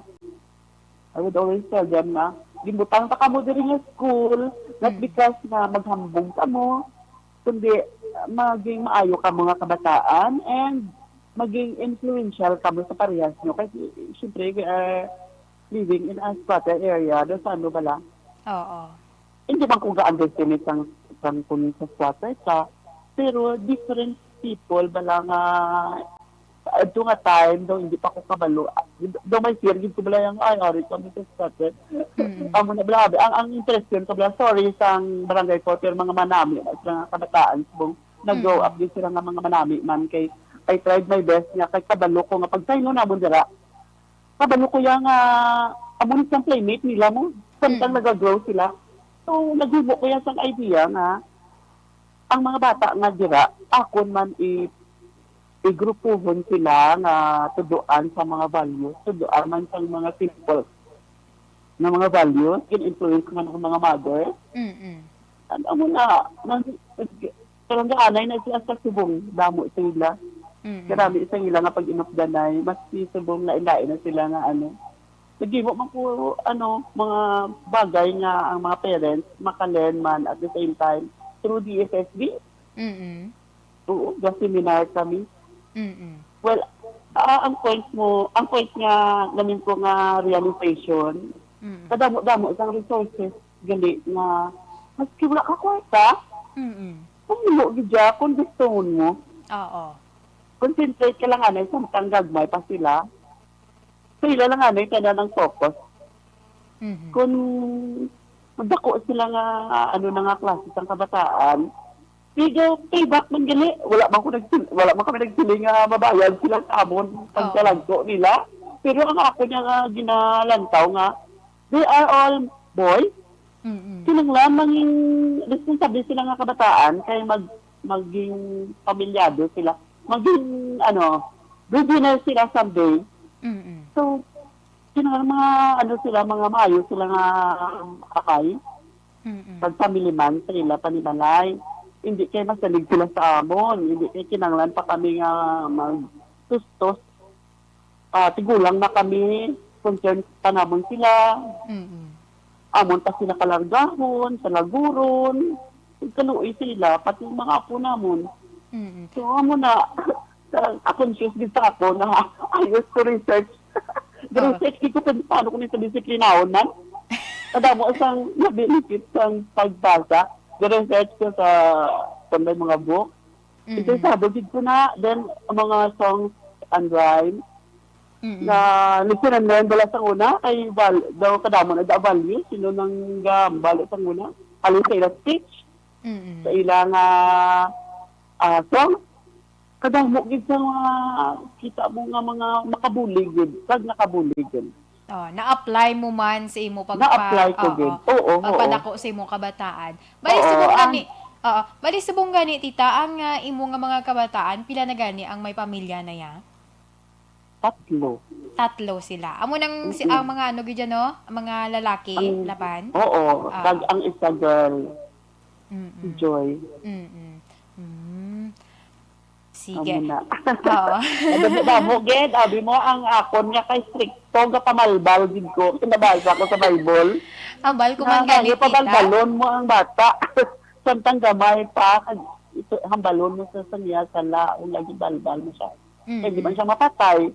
I would always tell them na gibutang pa kamo diri nga school not because na maghambong ka mo, kundi maging maayo ka mga kabataan and maging influential ka mo sa parehas nyo. Kasi syempre, we are living in a squatter area. Doon sa ano bala? Oo. Hindi man kung ga-underestimate ang kung sa squatter ka. Pero different people bala nga ito nga time, daw hindi pa ako kabalo. Daw may fear, hindi ko bala yung ari kami sa squatter. Amo na bala, ang interesting ko bala, sorry sa barangay ko, pero mga manami, mga kabataan, subong nag-grow up din sila nga mga manami man kay I tried my best nga kay kabalo ko nga pagtayno na mo dira. Kabalo ko yang amunit ng playmate nila mo. Samtang nag-grow sila. So naghibo ko yan sang idea nga ang mga bata nga dira akon man igrupuhon sila nga tuduan sa mga values, tuduan man sa mga simple na mga values, in-influence man ng mga mother. Ano mo na, karang anay na siya sa subong, damo sila. Karami sa ila nga pag inupdanay, mas subong na ilain na sila nga ano. Nagibo man po, mga bagay nga ang mga parents makalen man at the same time through the FSB. Oo, seminar kami. Well, ang point nga namin ko nga realization, kadamo-damo isang resources gali nga maski wala ka kwarta, kung mo gidya, kung gusto mo, concentrate ka lang anay, samtang gagmay pa sila, sila lang anay, kaya ng focus. Kung magdako sila nga, na nga klase ng kabataan, Pigo, payback man gali. Wala man kami nagsiling nga mabayad sila sa amon pagkalagko nila. Pero ang ako niya nga ginalantaw nga, they are all boys. Kinanglan, maging responsable sila nga kabataan, kaya maging pamilyado sila. Maging, breadwinner sila someday. So, kinanglan mga, mga maayo sila nga akay. Pag family man, sila panimalay. Hindi kayo masalig sila sa amon. Hindi kayo kinanglan pa kami nga mag-tustos. Tigulang na kami, concern pa namon sila. Amon pa sila kalargahon, sa laguron. Kaluoy sila, pati mga apo namon. So, amon na, conscious din sa ako na I used to research. Research ko paano ko nito disiplinahon man. Kadamo isang benefit ng pagbasa. Research ko sa mga book. Ito sabagid ko na. Then, mga songs and rhymes na likunan na yun bala sa una. Kay daw kadamo na value. Sino nang gambalo sa una. Halin sa ilang speech. Sa ilang songs. Kadamo gid sa mga kita mo nga mga makabuligid. Kag nakabuligid. Na-apply mo man sa imo Na-apply ko din. Oo. Pagpadako sa imong kabataan. Bali subong gani tita ang imo nga mga kabataan pila na gani ang may pamilya na ya? Tatlo sila. Amo nang ang mga gid no? Ang mga lalaki laban. Oo. Ang isa girl. Joy. Sige. Damo gid abi mo ang akon nga kay stricto ga pamalbal gid ko. Kinabasa ko sa Bible. Ang bal ko man gani tita. Pabalbalon mo ang bata. Samtang gamay pa ito hambalon mo sa sanya sa laong lagi balbal mo siya. Di man siya mapatay.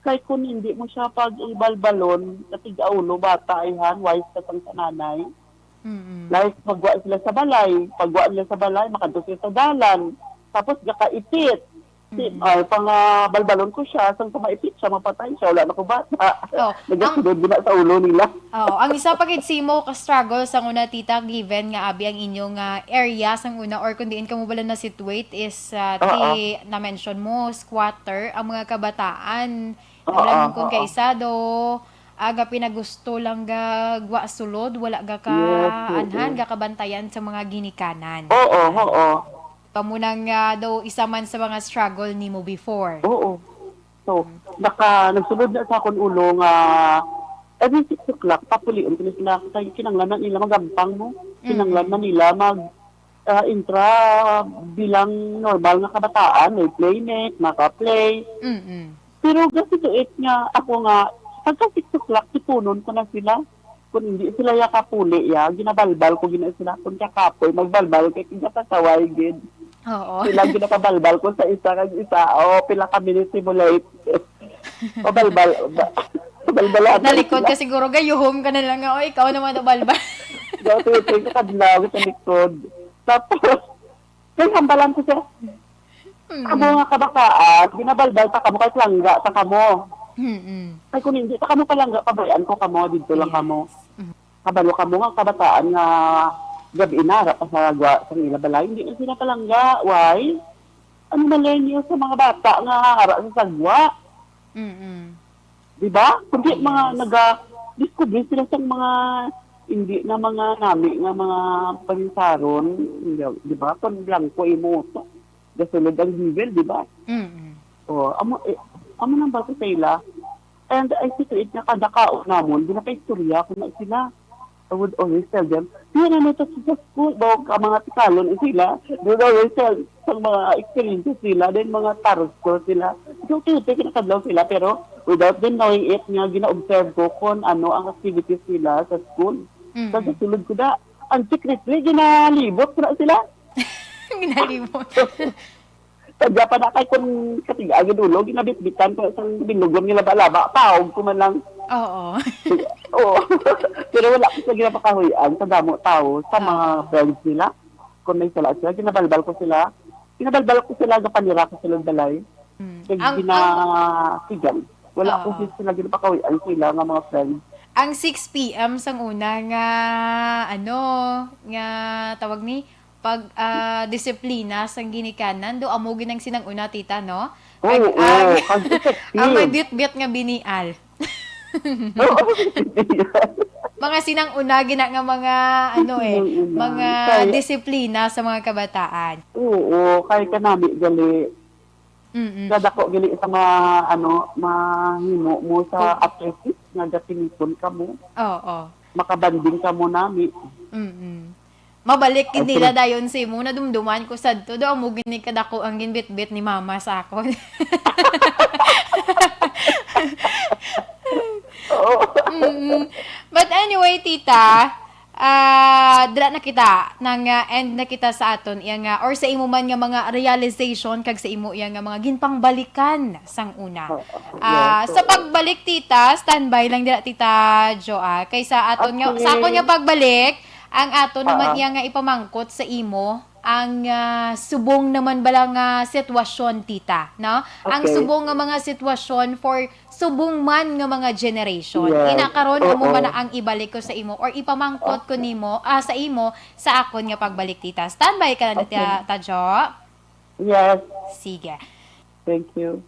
Kay kung hindi mo siya pag ibalbalon sa tiga-ulo bata ayhan wise ka sang nanay. Like pagwa sila sa balay, makadto sila sa dalan. Tapos gakaipit. Pang balbalon ko siya, sang kumaipit siya, mapatay siya, wala na ko bata. Nagasunod na sa ulo nila. Ang isa pagid simo ka-struggle sang una tita, given nga abi ang inyong area sang una, or kung diin ka mo bala na situate is, na-mention mo, squatter, ang mga kabataan, alam kung kaisado, aga pinagusto lang gwa sulod, wala ga ka anhan, ga kabantayan sa mga ginikanan. Oo. Pamunang daw isa man sa mga struggle nimo before. Oo. So, nagsunod na sa akong ulo nga every 6 o'clock, papuliin ko sila kay kinanglan na nila magampang mo. Kinanglan na nila intra bilang normal nga kabataan, may playmate, maka-play. Pero kasi ito nga ako nga pagka 6 o'clock, tipunon ko na sila. kung hindi sila yakapuli ya, ginabalbal ko gina sila kung kakapoy, magbalbal kay kinakasaway gid. Oo. Sila ginakabalbal ko sa isa kag isa. Pila kami ni simulate. Balbal. Balbal. Nalikod ka siguro, gayuhom ka na lang nga, o ikaw naman na balbal. Daw tuwing ka kadlaw sa likod. Tapos, kaya hambalan ko siya. Kamo nga kabakaan, ginabalbal ta kamo kay langga ta kamo. Ay kung hindi ta kamo palangga, pabayaan ko kamo, dito lang kamo. Kabalo kamo nga kabataan nga gabi inara pa sa ilabalay, hindi na sila palangga. Why? Ano malenyo sa mga bata nga hara sa sagwa? Diba? Kundi mga nag-discover sila sa mga hindi na mga nami nga mga paninsaron, diba? Kung blanco imoto. Gasulod ang givel, diba? Amo nang ba ko sila? And I see to it nga kada kaon namon, ginapa-istorya kung na sila. I would always tell them, di na nito sa school, daw ka mga tikalon sila, they would always tell sa mga experiences sila, then mga tarot ko sila. So, kinakadlaw sila, pero without them knowing it, nga gina-observe ko kung ano ang activities nila sa school. So, kasulod ko na, ang secretly, ginalibot ko na sila. Ginalibot. Sadya pa na kay kung katigagin ulo, ginabitbitan ko isang binugom nila balaba, paog ko man lang. Oo. Oo. Pero wala ko sila ginapakahuyan sa damo tao, sa mga friends nila. Kung may sila sila, ginabalbal ko sila. Ginabalbal ko sila, gapanira ko sila balay. Ginasigan. Wala ko sila ginapakahuyan sila ng mga friends. Ang 6 p.m. sang una nga, nga tawag ni, pag disiplina sang ginikanan, do amo ginang sinang una, tita, no? Ang may bit-bit nga binial. Mga sinang una gina nga mga mga disiplina sa mga kabataan. Oo, kay kanami gali. Kada ko gali sa mga mahimo mo sa athletics nga gatinipon ka mo. Oo. Makabanding ka mo nami. Mabalik kid nila dayon sa imo na dumduman ko sadto do amo gini kadako ang ginbit-bit ni mama sa ako. But anyway, tita, dala na kita nang end na kita sa aton yang or sa imo man nga mga realization kag sa imo yang mga ginpangbalikan sang una. Sa pagbalik, tita, standby lang dila tita Joa kaysa aton nga sa akon nga pagbalik, ang aton naman iya nga ipamangkot sa imo ang subong naman bala nga sitwasyon, tita, no? Ang subong nga mga sitwasyon for subong man nga mga generation. Inakaron amo man ang ibalik ko sa imo or ipamangkot ko nimo sa imo sa akon nga pagbalik, tita. Standby ka na, tita Jo? Yes. Sige. Thank you.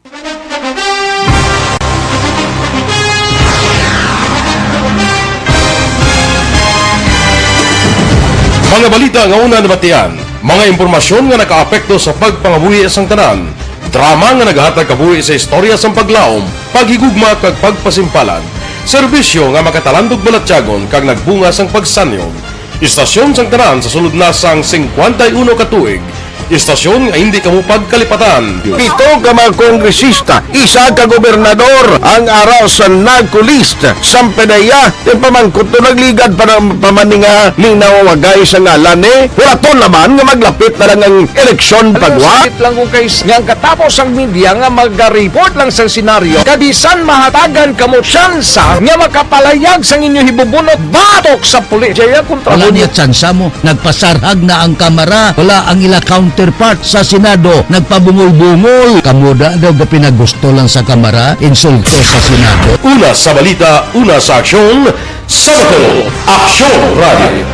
Mga balita nga una nabatian, mga impormasyon nga nakaapekto sa pagpangabuhi sang tanan, drama nga naghatag kabuhi sa istorya sang paglaom, paghigugma kag pagpasimpalan, serbisyo nga makatalandog balatyagon kag nagbunga sang pagsanyog, istasyon sang tanan sa sulod na sang 51 ka tuig, istasyon nga hindi kamo pagkalipatan. 7 ka mga kongresista, 1 ka gobernador ang araw sa nagkulist sa PDEA yung pamangkot to nagligad para pamaninga linaw wagay sa ngalan wala to naman nga maglapit na lang ang eleksyon pagwa. Sakit lang kung kayo nga katapos ang media nga mag-report lang sa senaryo kabisan mahatagan kamo tsansa nga makapalayag sang inyo hibubunot batok sa pulis. Jaya kontra Wala niya tsansa mo, nagpasarhag na ang kamara, wala ang ila counterpart sa Senado, nagpabungol-bungol. Kamuda daw ga pinagusto lang sa kamara, insulto sa Senado. Una sa balita, una sa aksyon, Sabado, Aksyon Radio.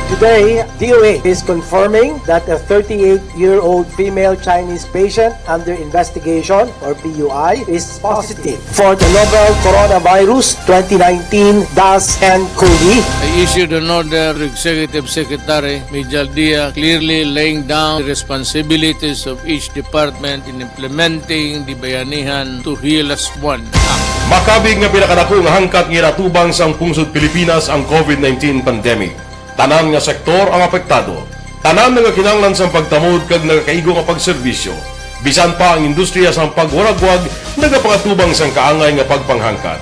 Today, DOA is confirming that a 38-year-old female Chinese patient under investigation, or PUI, is positive for the novel coronavirus 2019 DAS-CoV. I issued an order to Executive Secretary Mijal Dia clearly laying down the responsibilities of each department in implementing the Bayanihan to Heal as One Act. Makabig nga pinakadako nga hangkat nga natubang sang pungsod Pilipinas ang COVID-19 pandemic. Tanan nga sektor ang apektado. Tanan nga kinahanglan sang pagtamod kag nagakaigo nga pagserbisyo. Bisan pa ang industriya sang pagwaragwag nagapangatubang sang kaangay nga pagpanghangkat.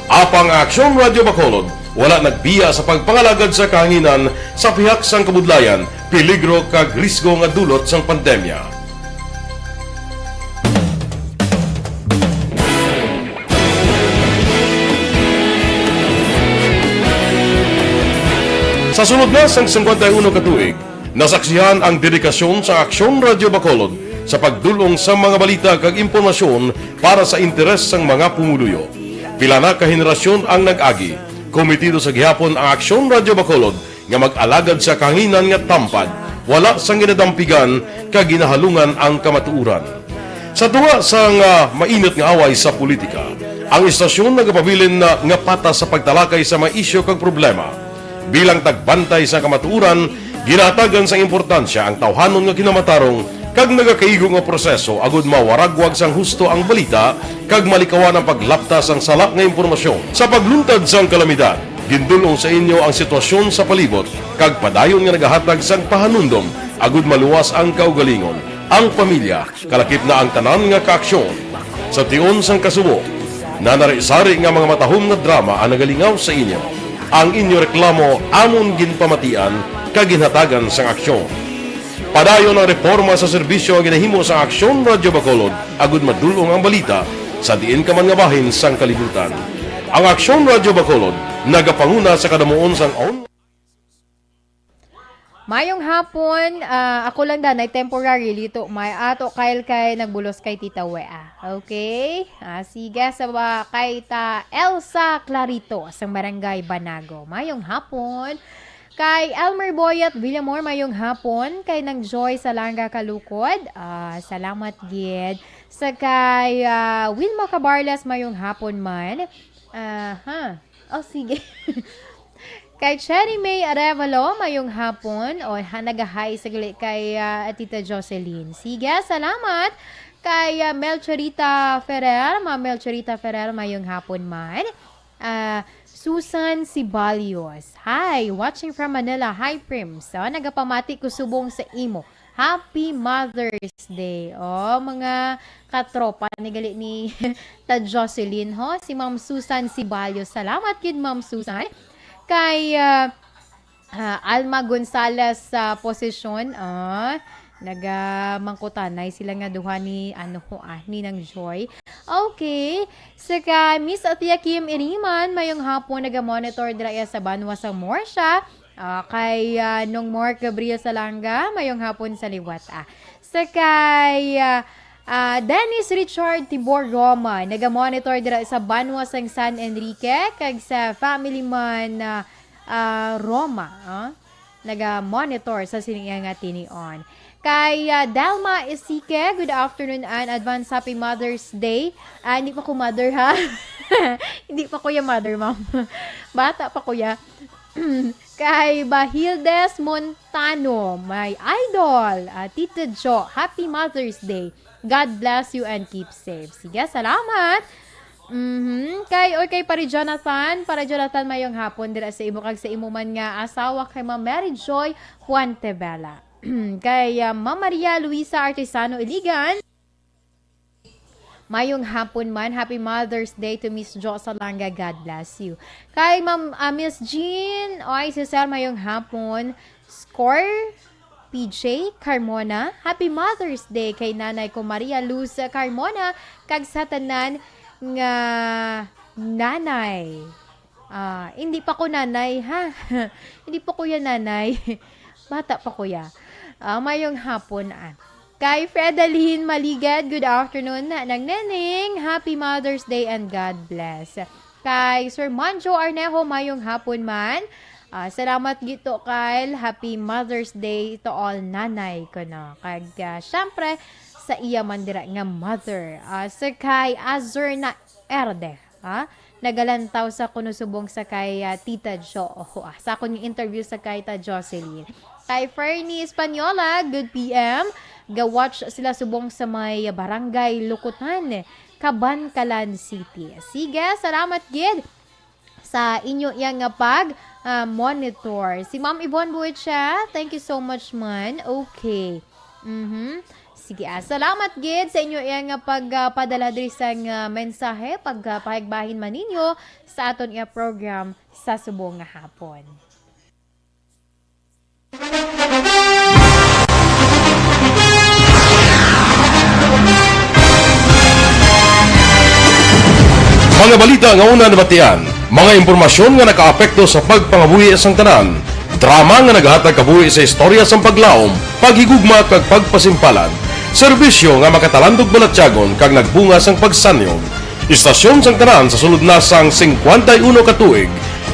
Apang Aksyon Radio Bacolod, wala nagbiya sa pagpangalagad sa kahanginan sa pihak sang kabudlayan, peligro kag risgo nga dulot sang pandemya. Sa sunod na sang 51 katuig, nasaksihan ang dedikasyon sa Aksyon Radio Bacolod sa pagdulong sa mga balita kag impormasyon para sa interes sang mga pumuluyo. Pila na ka henerasyon ang nag-agi, komitido sa gihapon ang Aksyon Radio Bacolod nga mag-alagad sa kanginan nga tampad, wala sang ginadampigan kag ginahalungan ang kamatuuran. Sa duwa sang mainit nga away sa politika, ang istasyon nagapabilin na nga patas sa pagtalakay sa mga isyu kag problema. Bilang tagbantay sa kamatuuran, ginatagan sa importansya ang tawhanon nga kinamatarong kag nagakaigo nga proseso agud mawaragwag sang husto ang balita kag malikawan ang paglaptas ang sala nga impormasyon. Sa pagluntad sang kalamidad, gindulong sa inyo ang sitwasyon sa palibot kag padayon nga nagahatag sang pahanundom agud maluwas ang kaugalingon, ang pamilya, kalakip na ang tanan nga kaaksyon. Sa tion sang kasubo, nanari-sari nga mga matahom nga drama ang nagalingaw sa inyo. Ang inyo reklamo amon ginpamatian kaginhatagan sang aksyon. Padayon ang reforma sa serbisyo ang ginahimo sa Aksyon Radio Bacolod agud madulong ang balita sa diin ka man nga bahin sang kalibutan. Ang Aksyon Radio Bacolod nagapanguna sa kadamuon sang Mayong hapon, ako lang danay temporary lito may ato kay nagbulos kay Tita Wea. Okay? Sige sa kay ta Elsa Clarito sa Barangay Banago. Mayong hapon. Kay Elmer Boyat Villamor mayong hapon. Kay nang Joy Salanga Kalukod. Salamat gid. Sa kay Wilma Cabarlas mayong hapon man. Sige. Kay Cherry May Arevalo, mayong hapon. O, nag-hi sagli kay Tita Jocelyn. Sige, salamat. Kay Melchorita Ferrer, Melchorita Ferrer, mayong hapon man. Susan Sibalios. Hi, watching from Manila. Hi, Prim. So, nagapamati ko subong sa imo. Happy Mother's Day. Mga katropa nigali ni Ta Jocelyn, ho? Si Ma'am Susan Sibalios. Salamat kid Ma'am Susan. Kay Alma Gonzalez sa posisyon, nagamangkutanay sila nga duha ni ni nang Joy. Okay, saka Miss Atia Kim Iriman mayong hapon naga-monitor dira sa Banwa sa Morsha. Kay Nong Mark Gabriel Salanga mayong hapon sa liwat. Sakay Dennis Richard Tibor Roma, naga-monitor dira sa Banwa sang San Enrique, kag sa Family Man Roma, naga-monitor sa sininga tinion. Kay Dalma Isike, good afternoon and advance happy Mother's Day. Hindi pa ko mother ha. Hindi pa ko ya mother, ma'am. Bata pa ko ya. Kay Bahildes Montano, my idol, Tita Jo, happy Mother's Day. God bless you and keep safe. Sige, salamat. Kay para Jonathan mayong hapon dira sa imo kag sa imo man nga asawa kay Ma'am Mary Joy Juantebella. Kay Ma'am Maria Luisa Artesano Iligan, mayong hapon man, happy Mother's Day to Miss Jo Salanga, God bless you. Kay Ma'am Miss Jean Cesar mayong hapon. Score PJ Carmona, happy Mother's Day kay nanay ko Maria Luz Carmona kag sa tanan nga nanay. Hindi pa ko nanay ha. Hindi pa ko ya nanay. Bata pa ko ya. Mayong hapon Kay Fredalyn Maligad, good afternoon nang neneng, happy Mother's Day and God bless. Kay Sir Manjo Arnejo mayong hapon man. Salamat gito Kyle. Happy Mother's Day to all nanay ko na. Kag syempre sa iya man dira nga mother. Sa kay Azurna Erde, nagalantaw sa kunusubong sa kay Tita Jo. Sa akong interview sa kay Ta Jocelyn. Kay Fernie Espanyola, good PM. Ga-watch sila subong sa may barangay Lukutan, Cabancalan City. Sige, salamat gid sa inyo yang monitor. Si Ma'am Yvonne Buecha, thank you so much man. Okay. Sige, salamat gid sa inyo iyang pagpadala diri sang mensahe, pagpahigbahin man ninyo sa aton iya program sa subong nga hapon. Mga balita nga una nabatian, mga impormasyon nga nakaapekto sa pagpangabuhi sang tanan, drama nga naghatag kabuhi sa istorya sang paglaom, paghigugma kag pagpasimpalan, serbisyo nga makatalandog balatyagon kag nagbunga sang pagsanyog, istasyon sang tanan sa sulod na sang 51 ka tuig,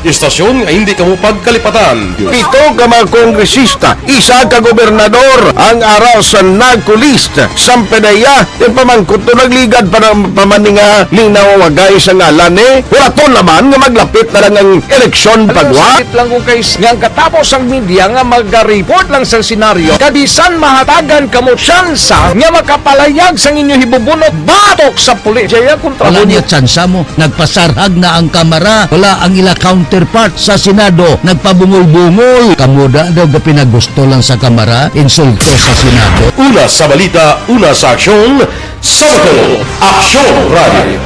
istasyon nga hindi kamo pagkalipatan. Pito ka mga kongresista, isa ka gobernador, ang araw sa nagkulist, sampedaya, yung pamangkot to nagligad para pamaninga linaw wagay sa ngalan wala to naman nga maglapit na lang ang eleksyon pagwa. Sakit lang kung guys, nga katapos ang media nga mag-report lang sa senaryo, kabisan mahatagan kamo tsansa nga makapalayag sa inyo hibubunot batok sa pulis. Jaya kontra Wala mo niya tsansa mo. Nagpasarhag na ang kamara. Wala ang ila counterpart sa Senado. Nagpabungol-bungol. Kamuda daw ga pinagusto lang sa kamara. Insulto sa Senado. Una sa balita, una sa aksyon, Sabado, Aksyon Radio.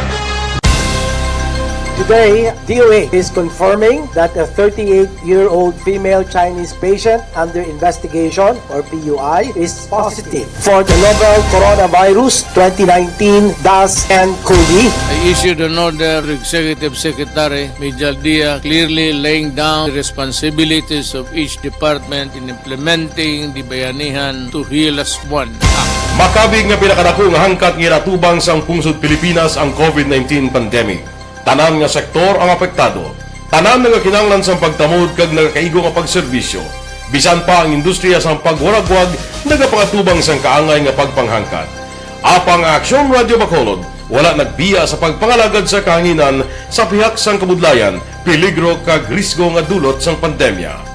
Today, DOA is confirming that a 38-year-old female Chinese patient under investigation, or PUI, is positive for the novel coronavirus 2019 DAS-CoV. I issued an order to Executive Secretary Major Dia clearly laying down the responsibilities of each department in implementing the Bayanihan to Heal as One Act. Makabig nga pinakadako nga hangkat nga natubang sang pungsod Pilipinas ang COVID-19 pandemic. Tanan nga sektor ang apektado. Tanan nga kinahanglan sang pagtamod kag nagakaigo nga pagserbisyo. Bisan pa ang industriya sang pagwaragwag nagapangatubang sang kaangay nga pagpanghangkat. Apang Aksyon Radio Bacolod wala nagbiya sa pagpangalagad sa kahanginan sa pihak sang kabudlayan, peligro kag risgo nga dulot sang pandemya.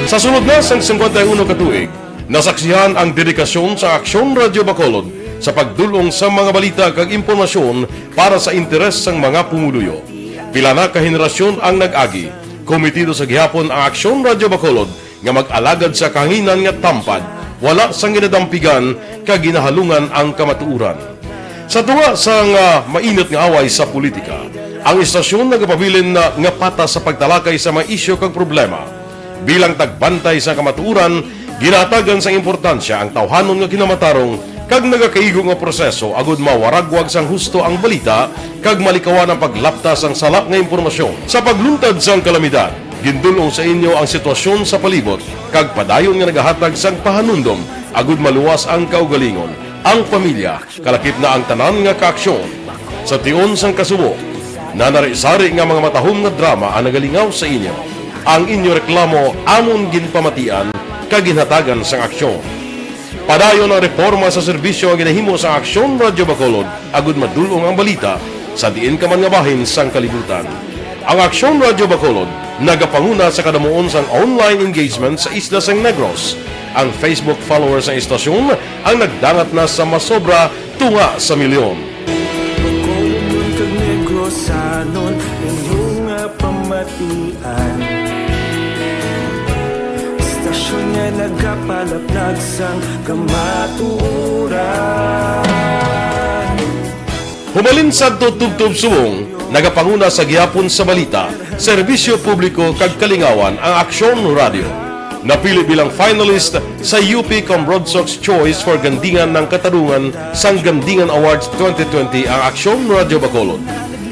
Sa sunod na sang 51 ka tuig, nasaksihan ang dedikasyon sa Aksyon Radio Bacolod sa pagdulong sa mga balita kag impormasyon para sa interes sang mga pumuluyo. Pila na ka henerasyon ang nag-agi, komitido sa gihapon ang Aksyon Radio Bacolod nga mag-alagad sa kahanginan nga tampad, wala sang ginadampigan kag ginahalungan ang kamatuuran. Sa tunga sang mainit nga away sa politika, ang istasyon nagapabilin na nga pata sa pagtalakay sa mga isyu kag problema. Bilang tagbantay sa kamatuuran, ginatagan sa importansya ang tawhanon nga kinamatarong kag nagakaigo nga proseso agud mawaragwag sang husto ang balita kag malikawan ang paglaptas ang salak nga impormasyon. Sa pagluntad sang kalamidad, gindulong sa inyo ang sitwasyon sa palibot kag padayon nga nagahatag sang pahanundom agud maluwas ang kaugalingon, ang pamilya, kalakip na ang tanan nga kaaksyon. Sa tion sang kasubo, nanari-sari nga mga matahom nga drama ang nagalingaw sa inyo. Ang inyo reklamo amon ginpamatian kag ginhatagan sang aksyon. Padayon ang reforma sa serbisyo nga ginahimo sa Aksyon Radio Bacolod agud madulong ang balita sa diin ka man nga bahin sang kalibutan. Ang Aksyon Radio Bacolod nagapanguna sa kadamuon sang online engagement sa isla sang Negros. Ang Facebook followers sa istasyon ang nagdangat na sa masobra tunga sa milyon. Bacolod kag Negros sanon inyong pamatian. Istasyon nga nagapalaplag sang kamatuuran. Humalin sa tutubtub suwong, nagapanguna sa gihapon sa balita, serbisyo publiko kag kalingawan ang Aksyon Radio. Napili bilang finalist sa UP Broadsox Choice for Gandingan ng Katarungan sang Gandingan Awards 2020 ang Aksyon Radio Bacolod.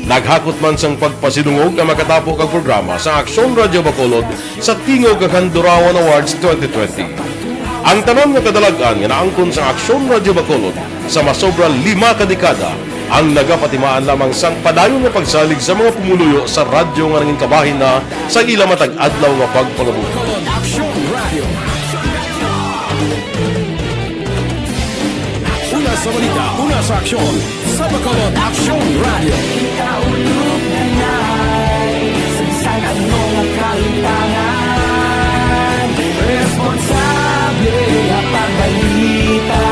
Naghakot man sang pagpasidungog ang makatapo kag programa sa Aksyon Radio Bacolod sa Tingog kag Handurawan Awards 2020. Ang tanan nga kadalagan nga naangkon sa Aksyon Radio Bacolod sa masobra 5 ka dekada ang nagapatimaan lamang sang padayon nga pagsalig sa mga pumuluyo sa radyo nga nanging kabahin na sa ila matag adlaw nga pagpangabuhi. Una sa balita, una sa aksyon, sa Bacolod Aksyon Radio. Ikaulog na na'y sansang anong ang kalintangan. Responsable ang pagbalita,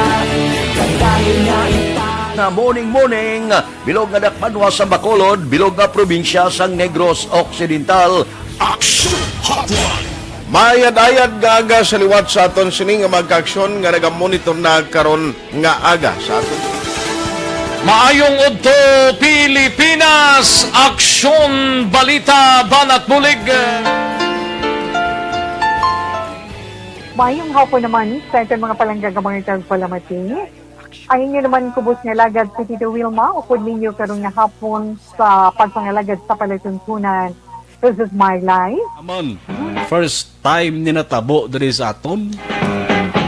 kagaya na ita. nga morning, bilog nga dakpanwa sa Bacolod, bilog nga probinsya sa Negros Occidental. Action Hotline. Mayad-ayad nga aga sa liwat sa aton sining nga magka-aksyon nga nagamonitor na karon nga aga sa aton. Maayong udto Pilipinas, aksyon balita banat bulig. Mayong hapon naman sa itong mga palanggagamangan tagpalamati. Ang inyo naman kubos nga lagad si Tito Wilma, upod ninyo karong nga hapon sa pagpangalagad sa palatuntunan. This is my life. Amon, first time ni natabo diri sa aton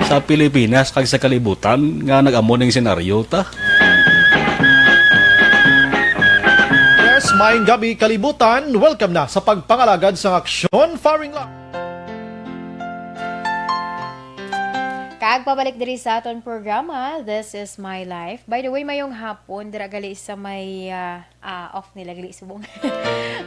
sa Pilipinas kag sa kalibutan nga nag-amo ning senaryo ta. Yes, maayong gabi kalibutan. Welcome na sa pagpangalagad sa aksyon firing line. Kag pabalik diri sa aton programa, This is My Life. By the way, mayong hapon dira gali sa may off nila gali subong.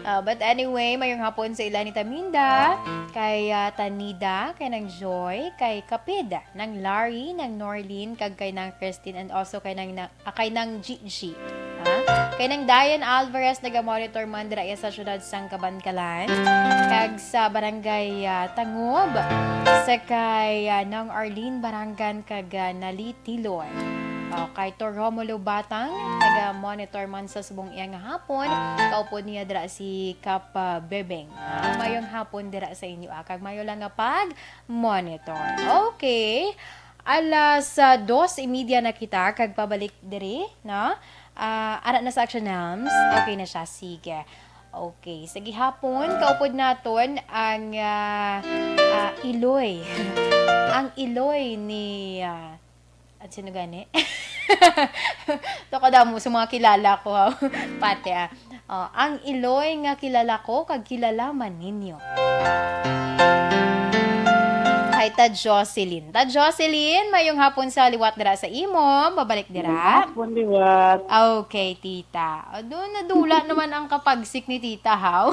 But anyway, mayong hapon sa ila ni Taminda, kay Tanida, kay nang Joy, kay Kapid, nang Larry, nang Norlene, kag kay nang Christine, and also kay nang Gigi. Kay nang Diane Alvarez naga-monitor man dira sa syudad sang Kabankalan, kag sa barangay Tangob, sa kay nang Arlene Barangan kag Nalitiloy. Kay Tor Romulo Batang naga-monitor man sa subong iyang hapon, kaupod niya dira si Kap Bebeng. Mayong hapon dira sa inyo kag mayo lang nga pag-monitor. Okay. Alas 2:30 na kita kag pabalik diri, no? Ara na sa Action Helms. Okay na siya. Sige. Okay. Sa gihapon, kaupod naton ang Iloy. Ang Iloy ni... at sino gani? Ito kada mo sa mga kilala ko. Pati ang Iloy nga kilala ko, kag kilalaman ninyo. Kay Ta Jocelyn. Ta Jocelyn, mayong hapon sa liwat dira sa imo. Babalik dira. Hapon liwat. Okay, tita. Doon nadula naman ang kapagsik ni tita, how?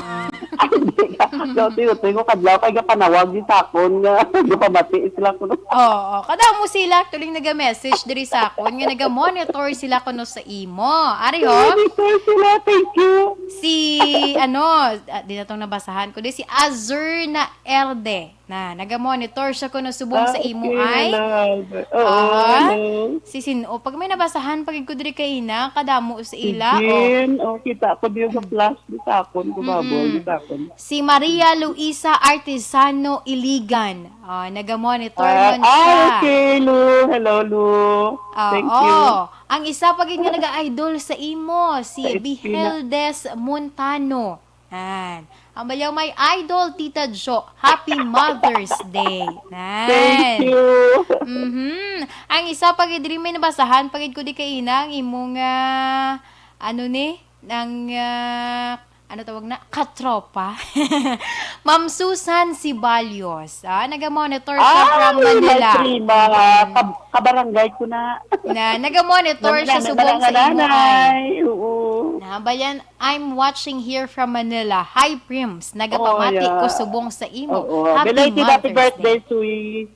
So, tiyo ko kadlaw kay panawag di sakon nga gapamati sila ko. Oo, kada mo sila tuling naga-message diri sa akon nga naga-monitor sila kuno sa imo. Ari ho. Sila, thank you. Si di na tong nabasahan ko di si Azur na Erde na naga-monitor siya kuno subong sa imo ay. Si Sino pag may nabasahan pag ko diri kay ina kadamo sa ila. Kita ko diyo sa flash di sakon ko babol di sakon. Si Maria Luisa Artesano Iligan. Naga-monitor man siya. Okay, Lu. Hello, Lu. Thank you. Ang isa pa gid nga naga-idol sa imo, si Biheldes Montano. Ang bayaw may idol, Tita Jo. Happy Mother's Day. Thank you. Ang isa pa gid rin may nabasahan, pagid ko di kay ina, ang imong, ano tawag na? Katropa. Ma'am Susan Sibalios. Naga-monitor siya from Manila. Kabarangay ko na. Naga-monitor siya subong sa imo. Bayan, I'm watching here from Manila. Hi, Prims. Nagapamati ko subong sa imo. Happy birthday, sweet.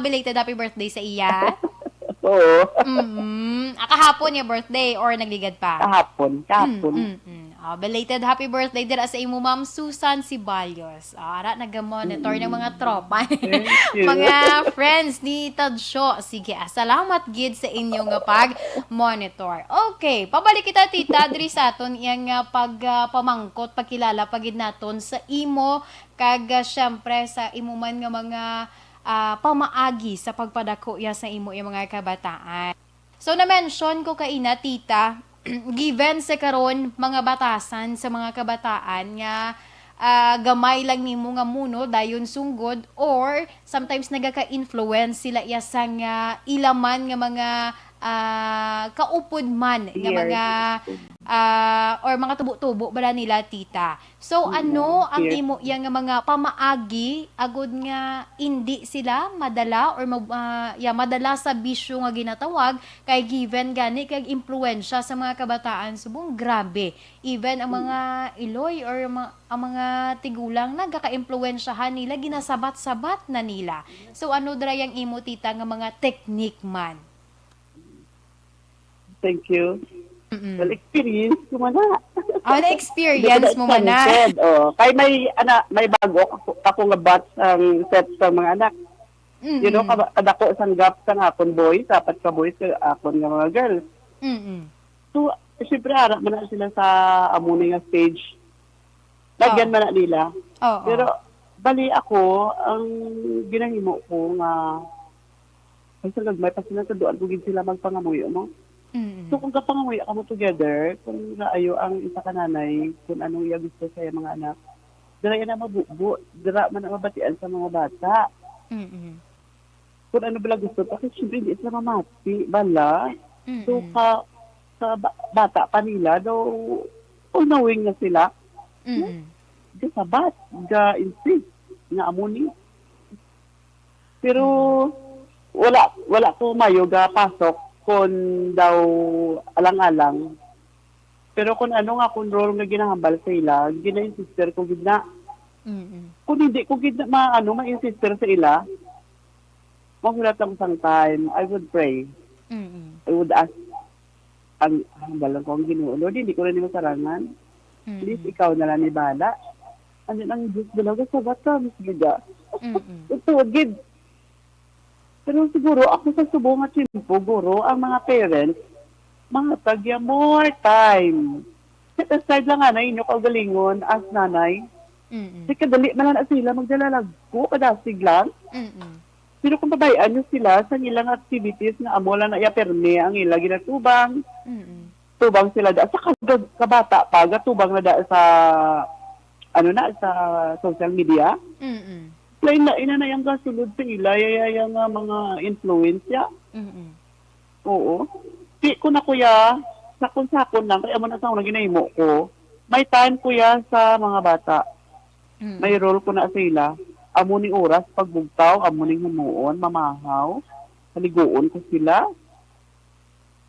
Belated happy birthday sa iya. Oo. Kahapon yung birthday or nagligad pa? Kahapon. Belated happy birthday dira sa imo, Ma'am Susan Sibalios. Ara naga-monitor ng mga tropa. Mga friends ni Tadsyo. Sige, salamat gid sa inyong pag-monitor. Okay, pabalik kita tita diri sa aton iyang pagpamangkot, pagkilala pagid naton sa imo kag syempre sa imo man nga mga pamaagi sa pagpadako ya sa imo yung mga kabataan. So na-mention ko kaina tita, given sa karon mga batasan sa mga kabataan nga gamay lang nimo nga muno dayon sunggod or sometimes nagaka-influence sila yasang ilaman nga mga kaupod man nga mga or mga tubo-tubo bala nila tita. So ano ang imo yang mga pamaagi agud nga hindi sila madala or madala sa bisyo nga ginatawag kay given gani kag impluwensya sa mga kabataan subong grabe. Even ang mga iloy or ang mga tigulang nagaka-impluwensyahan nila ginasabat-sabat na nila. So ano dra yang imo tita nga mga technique man? Thank you. Well, experience ko man na. Na-experience mo man na. Kay may bago ako nga batch ang set sa mga anak. You know, kadako sang gap sang akon boys, apat ka boys, akon nga mga girls. So, siyempre, harap man na sila sa amunay nga stage. Lagyan man na nila. Pero, bali ako, ang ginahimo ko nga, ay sa gagmay, pa sila kaduan ko gid sila magpangamuyo, no? So, kung kapangamuyo ka mo together, kung naayo ang isa ka nanay, kung anong iya gusto sa mga anak, dira yan na mabubo, dira man na mabatian sa mga bata. Kung ano bala gusto, kasi siyempre hindi sila mamati, bala. So, sa bata pa nila, daw, all knowing na sila, di sabat, ga-insist, na amuni. Pero, wala ko mayo ga-pasok, kung daw alang-alang. Pero kung ano nga, kung role nga ginahambal sa ila, gina-insister ko gina. Kung hindi ko gina, ma-insister sa ila, mahulat lang isang time, I would pray. I would ask, ang hambalan ko ang Ginoo, Lord, hindi ko rin masarangan. Please, ikaw na lang ni Bala. Ano ang Diyos dalaga sa bata, Miss Gida. Ito, gid. Pero siguro, ako sa subong at simpo, guro, ang mga parents, mga tagya more time. Set aside lang nga na inyo kagalingon as nanay. Kasi kadali man na sila magdalalagko, kadasig lang. Pero kung pabayaan nyo sila sa ilang activities na amo lang na iaperme ang ila ginatubang, tubang sila da sa kabata pa, gatubang na da sa sa social media. Lain na ina na yung kasulod sa ila, yung mga influensya. Oo. Di ko na kuya, sakon-sakon lang, kaya mo na sa unang ginahimo ko, may time kuya sa mga bata. May role ko na sa ila. Amo ni oras, pagbugtaw, amo ni humuon, mamahaw, haliguon ko sila.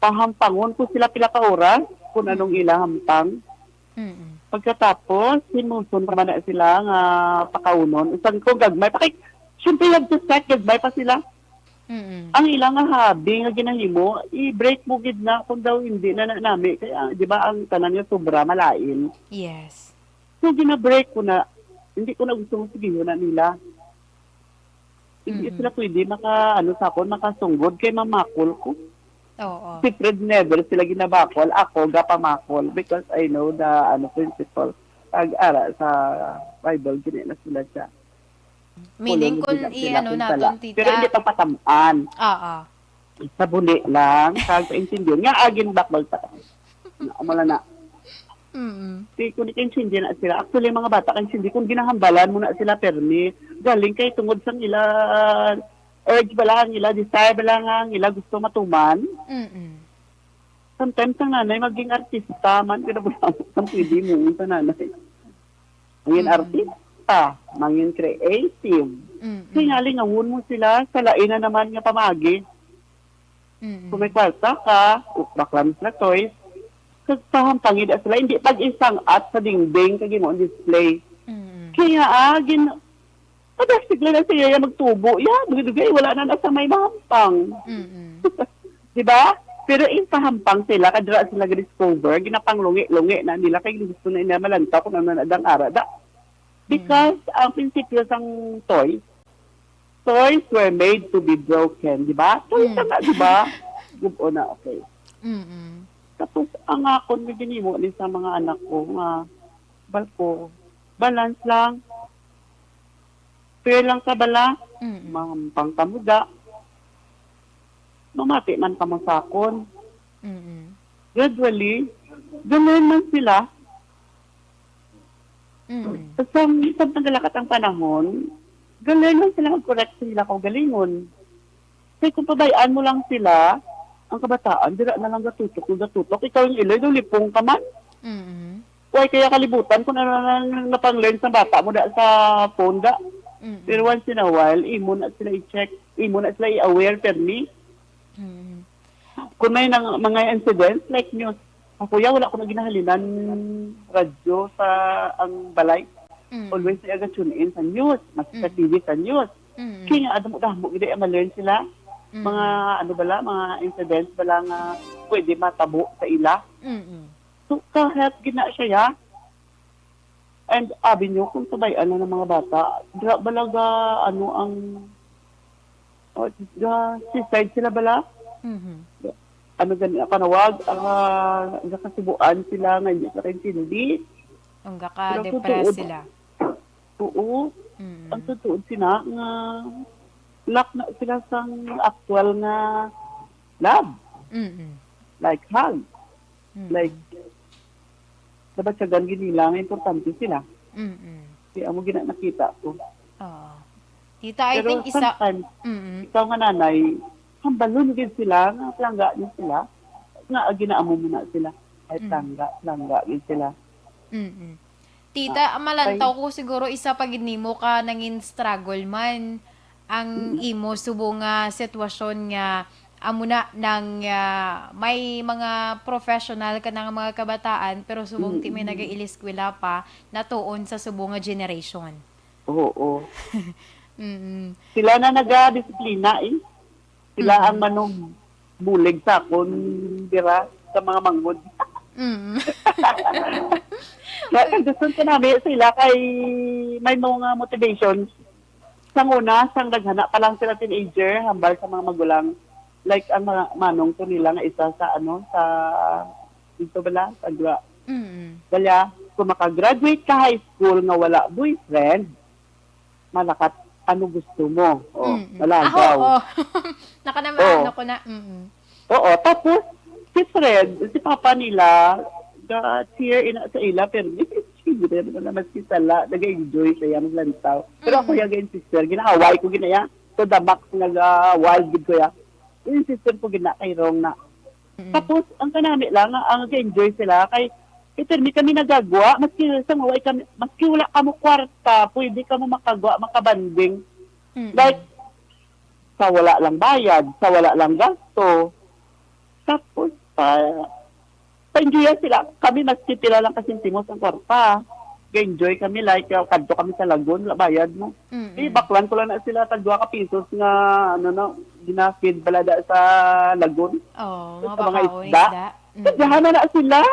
Pahampangon ko sila pila ka oras, kung anong ila hampang. Pagkatapos, sinusun pa na sila nga pakaunon. Isang ko gagmay, siyempre nag-set, gagmay pa sila. Ang ilang nga habi nga ginahimo, i-break mo gid na kung daw hindi na nami. Kaya, di ba, ang tanan niya sobra malain. Yes. So, gina-break ko na, hindi ko na gusto sigiho na nila. Hindi sila pwede makasunggod kay mamakol ko. Si Fred never sila ginabakol, ako gapamakol because I know the principle pag-ara sa Bible, ginina sila siya. Meaning kung naton tita. Pero hindi pa patamaan. Sa buli lang, kag-intindihan. Nga agin bakbal pa. Umala na. Kung ikinsindihan na sila. Actually, mga bata kansindi, kung ginahambalan mo na sila permi, galing kay tungod sang ila urge ba lang nila, desire ba lang nila gusto matuman. Sometimes ang nanay maging artista man, kinabulamot ang pwede mo sa nanay. Maging artista, maging creative. Kaya ngawon mo sila, sa lain na naman nga pamagi. Kung may kwarta ka, baklam sila toys, kapahampangin sila, hindi pag-isang at sa dingding kagi mo on display. Kaya padastig lang na siya magtubo. Dugay, wala na nasa may mahampang. Diba? Pero pahampang sila, kadra sila discover, ginapang lungi-lungi na nila, kaya gusto na ina malanta kung ano na adang arada. Because ang prinsipyo sang toys were made to be broken, diba? Toys na, diba? Gubo na, okay. Tapos, ang akon na ginimo ni sa mga anak ko, balko, balance lang, fair lang sa bala, pangkamuda, mamati man kamasakon. Gradually, ganoon man sila. Sa nagalakat ang panahon, ganoon man sila mag-correct sila kung galingon. Kasi kung pabayaan mo lang sila, ang kabataan, dira na lang gatutok. Ikaw yung iloy, lipong ka man. Huwag kaya kalibutan kung ano na napang-learn sa bata mo da sa phone da. Pero once in a while, imo na sila i-check, imo na sila i-aware permi. Kung may mga incidents like news, kuya, wala ko na ginahalinan radyo sa ang balay. Always na tune in sa news, mas sa TV sa news. Kaya nga, adamo-damo, hindi ma-learn sila. Mga, mga incidents, nga pwede matabo sa ila. So, kahit gina siya ya. And abi nyo, kung sabayan na ng mga bata, balaga, suicide sila bala? Panawag, nakasibuan sila, nga hindi sa hindi. Ang gaka-depress sila. Oo. Ang totoo sila, nga lock na sila sa actual nga lab. Like hug. Like, dapat siya ganyan nila, nga importante sila. Kaya mo nakita ko. Tita, I think isa... sometimes, ikaw nga nanay, hambalon din sila, nga plangga din sila, nga ginaamo mo na sila. Ay plangga din sila. Tita, malantaw ko siguro isa pag nimo ka nangin struggle man ang imo subong nga sitwasyon nga amo na nang may mga professional ka ng mga kabataan pero subong ti may nagailiskwela pa natuon sa subong nga generation. Oo. Sila na naga-disiplina Sila ang manong bulig sa akon dira sa mga manggod. Kaya gusto ko namin sila kay may mga motivation. Sang una, sang naghana pa lang sila teenager, hambal sa mga magulang. Like ang mga manong to nila nga isa sa sa dito bala, sa Agwa. Kaya kung makagraduate ka high school nga wala boyfriend, malakat ano gusto mo. Malagaw. Nakanamahan ako na. Oo, tapos si Fred, si papa nila, cheer ina sa ila, pero siguro naman si Sala, nag-enjoy siya maglantaw. Pero ako yung sister, ginahaway ko ginaya. So the max nag-wild ko ya. Yung sister ko kay Rong na. Tapos, ang kanami lang, ang nag-enjoy sila, kay Permi kami nagagawa, maski wala ka mo kwarta, pwede ka mo makabanding. Like, sa wala lang bayad, sa wala lang gasto. Tapos, pa-enjoy sila. Kami maski pila lang kasintimos ang kwarta. Enjoy kami, like, kadto kami sa lagon, bayad mo. Baklan ko lang na sila, tagwa ka pesos nga, ginafeed balada sa lagon. Mga isda. Sadyahan na sila.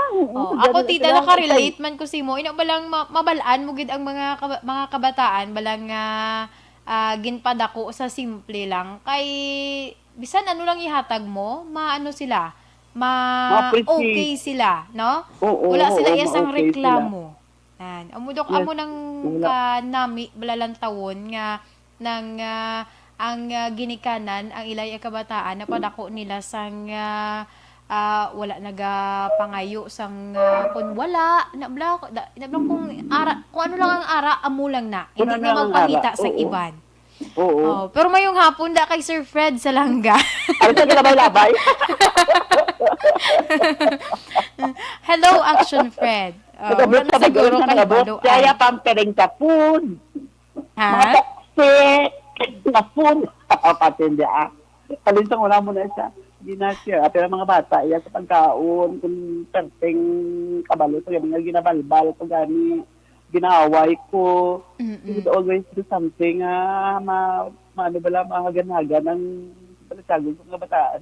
Ako, tita, nakarelate man ko si mo. Ina balang mabalaan mo gid ang mga kabataan, balang ginpadako sa simple lang. Kay, bisan ano lang ihatag mo, maano sila, okay sila, no? Wala sila isang reklamo. Amudok amo nang nami balalantawon nga nang ang ginikanan ang ilay kabataan na padako nila sang wala nagapangayo sang kun wala nabla kung ano lang ang ara amo lang na hindi na magpangita sa iban. Pero mayong hapon da kay Sir Fred sa langga. Ano sa labay-labay? Hello, Action Fred. Wala na siguro kalibaluan. Kaya pampering sa food. Mga toxic na food. Patindi Kalinsang wala mo na siya. Hindi na siya. Pero mga bata, iya sa pagkaon, kung perting kabalo, so yung ginabalbal, so gani, ginaway ko. You would always do something, mahagan-hagan ng palasagon sa mga bataan.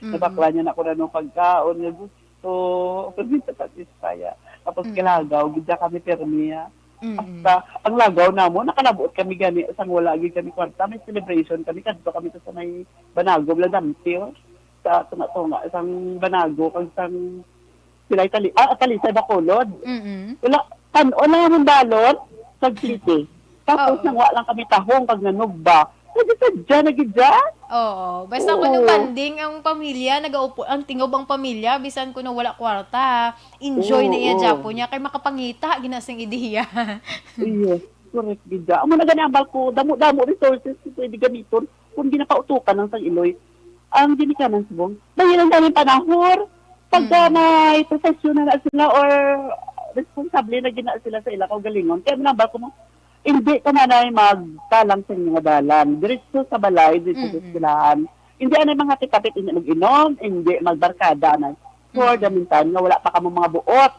Nabakla niya na ako na nung pagkaon, nga gusto, pero hindi sa satisfaya. Tapos kilagaw, gidya kami permiya. Basta, ang lagaw na mo, nakalabuot kami gani, sang wala agad kami kwarta, may celebration kami, kadto kami sa may Banago, Bladampi, sa tunga-tunga, isang Banago, kang isang sila Talisay, Bacolod. Wala mong balot, sa City. Tapos nang wala lang kami tahong, pag nanugba, nagidya. Oo. Basta kung yung banding ang pamilya, nag-aupo, ang tingob ang pamilya, bisan ko na wala kwarta, enjoy na iya japo niya, kay makapangita, ginasang ideya. Yes, correct, gidya. Amo na ganambal ko, damo resources, pwede gamiton, kung ginapautukan ng Iloy, ang ginikanan subong. Dahil ang daming panahor, pagka may professional na sila or responsable na gina sila sa ilakaw galingon, kaya nambal ko mo, hindi ka na magtalang sa mga dalan. Diretso sa balay, diretso sa silahan. Hindi na mga tikapit, hindi mag-inom, hindi magbarkada na. For the meantime, wala pa ka mga buot.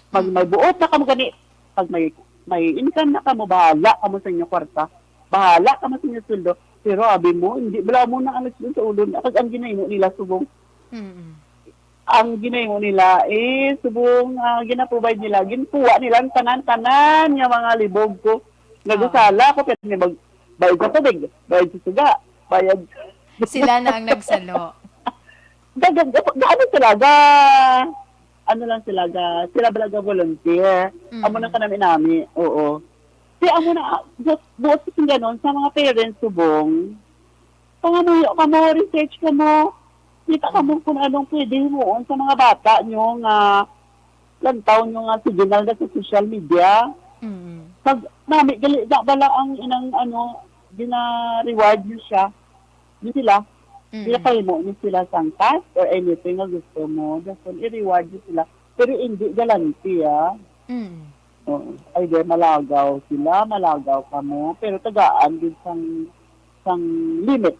Pag may buot na ka mo gani, pag may income na ka mo, bahala ka mo sa inyo kwarta. Bahala ka mo sa inyo sweldo. Pero abi mo, hindi, wala mo na alas doon sa ulo. Pag ang ginaino nila subong, Ang ginayo nila subong gina-provide nila, ginpuwa nila ang tanan-tanan nga mga libog ko. Nagusala ko pero may bayad sa tubig, bayad sa suga, bayad. Sila na ang nagsalo. Gaano sila ano lang sila sila balaga volunteer. Amo na kanami, oo. Kaya amo na buot sa ganon sa mga parents subong. Panganuyo ka mo, research ka mo. Kita ka mo kung anong pwede mo sa mga bata nyo nga lantaw nyo nga signal na sa social media. Pag nami, gali na bala ang inang gina-reward nyo siya. Yun sila. Pinapay mo nyo sila sang task or anything na gusto mo. Dapat i-reward nyo sila. Pero hindi galanti, Either malagaw sila, malagaw ka mo. Pero tagaan din sang limit.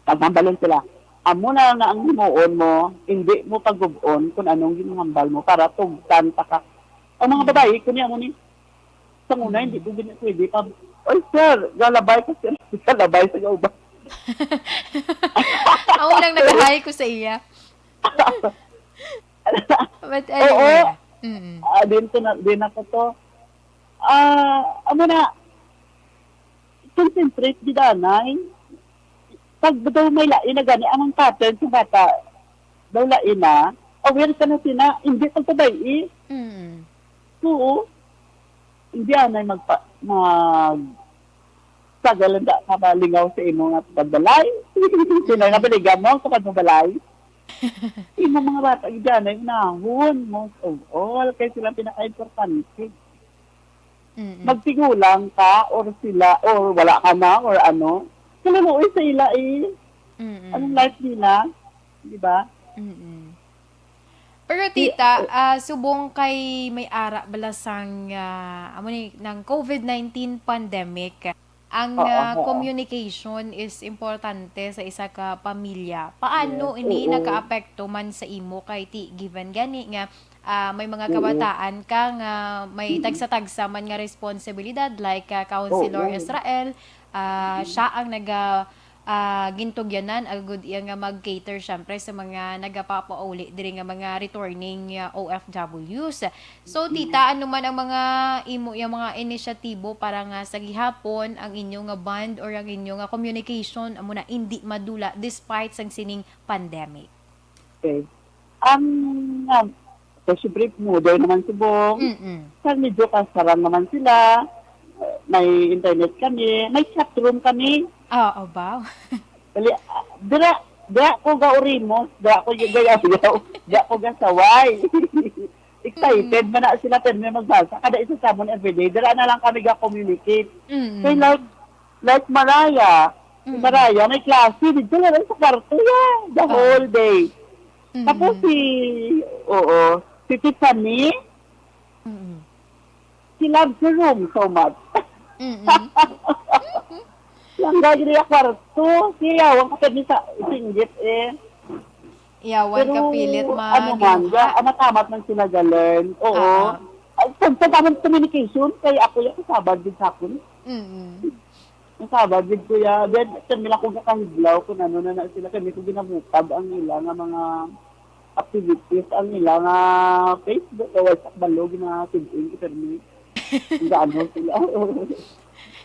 Paghambalon sila. Amo na nga ang himuon mo, hindi mo pag-ubon kung anong ginahambal mo para tugtan pa ka. Ang mga babae, kunya mo ni, sa muna, hindi ko pwede pa. Oy, sir, galabay ka, sir. Galabay sa gauba. Ang unang nagahay ko sa iya. But anyway. Din ako to. Amo na, concentrate di danay. Pag daw may lain na gani, amang pattern sa bata, daw lain na, aware ka na sina, hindi pagpabay Oo. Hindi anay sagalanda ka malingaw sa imo nga pagbalay. Sino nga baligan mo sa pagbalay? Imo mga bata, dyan ay nahon, most of all, kaya sila pinaka-importante. Magtigulang ka, or sila, or wala ka na, or ano. Kalaluoy sa ila anong life nila, di ba? Pero tita, subong kay may ara balasang ng COVID-19 pandemic, ang communication is importante sa isa ka pamilya. Paano ini naka-apekto man sa imo kay given gani nga may mga kabataan ka nga may tagsa-tagsa man nga responsibilidad like Councilor Israel, siya ang gintugyanan agud iya nga mag-cater syempre sa mga nagapapauli diri nga mga returning OFWs. So tita, ano man ang mga yung mga inisyatibo para nga sa gihapon ang inyo nga bond or ang inyo nga communication amo na hindi madula despite sang sining pandemic? Okay. Kasi brief modern naman subong. Sa medyo kasarang naman sila. May internet kami, may chat room kami. Ba? Dira ko gaurimos, dira ko gasaway. Excited man na sila pero may magbasa. Kada isa sa amon everyday, dira na lang kami ga-communicate. So like Maraya, may klase, dito na lang sa kwarto the whole day. Tapos si Tiffany, she loves her room so much. Lang gagawin niya kwarto. Siyawan ka pwede sa singgit Iyawan ka pilit matamat man sila galing. Oo. Sa tamang communication, kaya ako yung kasabad din sa akin. Kasabad din ko yan. Then, nila kong kakahiglaw kung ano na sila. Kami ko ginabukab ang nila nga mga activities, ang nila nga Facebook, WhatsApp, balo, ginasidin ko permi. Ano sila.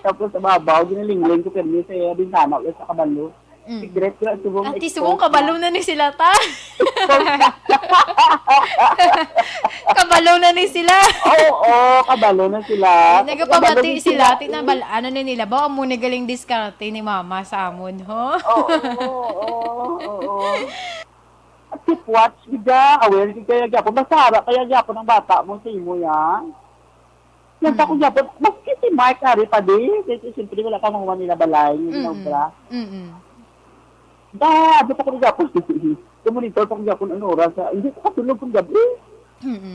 Tapos sa babaw, ginalingling ko permi sa bintana ulit sa kabalo. Secret ko lang subong. Ati subong kabalo na ni sila ta. Kabalo na ni sila. Oo, kabalo na sila. Nagapabati sila. Ano na nila ba? Amo na galing diskarte ni mama sa amon, ho? Oo. At keep watch, aware kaya gyapon. Masara kaya gyapon ng bata mo sa imo yan. Nagta ko gyapon, maski si Mark Ari pa di. Kasi siyempre wala ka mga nila balay. Abot ako ng gyapon. Kumonitor pa ko gyapon ang oras. Hindi ko katulog kong gabi.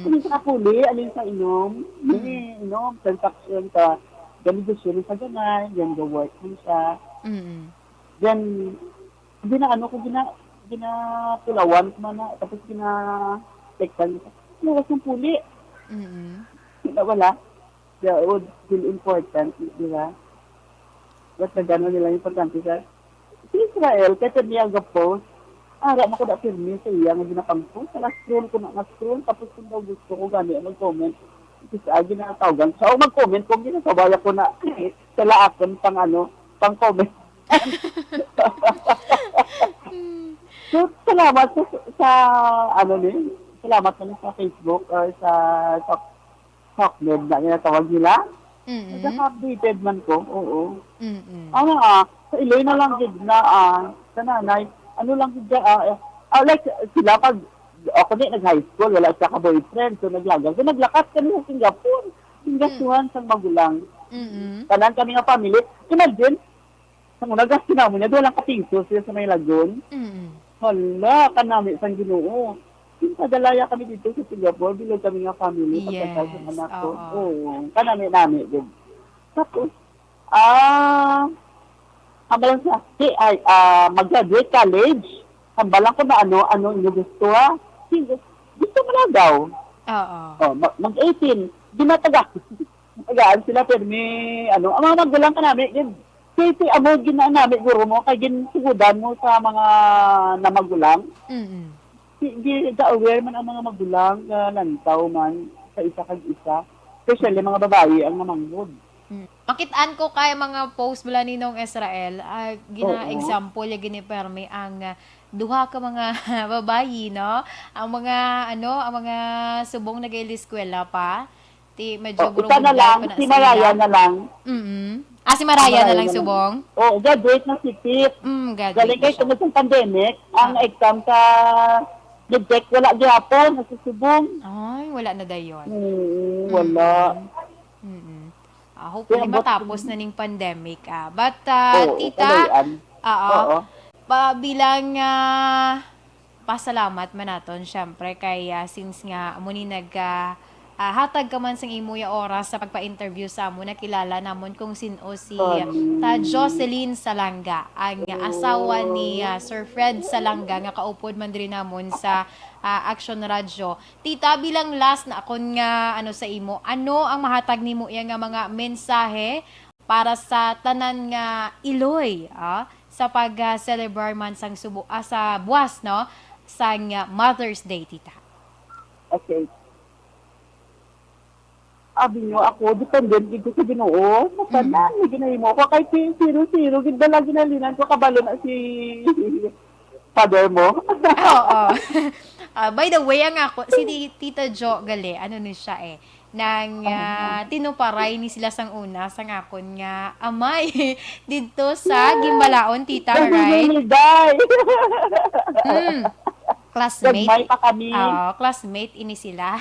Kung sa kapuli, alin sa inom. Inom, transaction ka. Ganito siya sa ganay. Yan, go-work mo siya. Then, ginapulawan ko man na. Tapos gina-tektan ko. Nawas ng puli. Wala. It would feel important, di ba? Ba't na gano'n nila importante sa si Israel, kasi niyaag-post, Ara mo ko na firme sa iya nga ginapangpost. Na-scroll ko na scroll tapos kung daw gusto ko gani mag-comment. Kasi ginatawagan. So mag-comment kung ginasabaya ko na sa laakon pang-comment. So salamat sa salamat na sa Facebook or sa Talknet na ginatawag nila. Nag-updated man ko, oo. Sa Iloy na lang gid na sa nanay, like sila pag ako din nag-high school, wala siya ka-boyfriend, so naglagas. So naglakas kami sa Singapore. Singapore sa magulang. Tanan kami nga family. Imagine, sa muna gas kinamo niya, doon lang katingso siya sa may lagon. Hala, kanami sa Ginoo. Padalaya kami dito sa Singapore, bilog kami nga family, pagkatapos ng anak ko. Oo, kanami din. Tapos, hambalang sa mag-graduate college, hambalang ko na ano inyo gusto ha? Gusto mo na daw. Mag-18, di mataga. Tagaan sila, pero may, ang mga magulang ka namin, kasi amo ginanamit guro mo, kaya ginsugudan mo sa mga namagulang. Hindi aware man ang mga magulang na lantaw man sa isa kag isa. Especially mga babae ang namanggod. Makitaan ko kay mga post bala ninong Israel, example ya ginipermi ang duha ka mga babayi, no? Ang mga subong nag-eskwela pa. Ti medyo isa na lang, si Maraya na lang. Si Maraya na lang subong? Oo, graduate na si Pip. Galing kayo tungkol sa pandemic, ang exam sa nag-check, wala gyapon, nasusubong. Ay, wala na dayon. Wala. Hopefully matapos na ning pandemic. But, tita, bilang pasalamat man naton, syempre, kay since nga muni hatag ka man sang imuya oras sa pagpa-interview sa amo, nakilala namon kung sino si ta Jocelyn Salanga, ang asawa ni Sir Fred Salanga nga kaupod man diri namon sa Action Radio. Tita, bilang last na akon nga sa imo, ano ang mahatag nimo iya nga mga mensahe para sa tanan nga Iloy sa pag-celebrate man sang sa buwas, no, sang Mother's Day, tita? Okay. Abi nyo ako, dependent dito sa Ginoo. Masanan, ginay mo ko. Kahit zero, gindala ginalinan ko, kabalo na si father mo. Oo. By the way, si Tita Jo Gale, ni siya nang tinuparay ni sila sang una sang akon nga amay dito sa Gimbalaon, tita, right? Classmate. Pa kami. Classmate ini sila.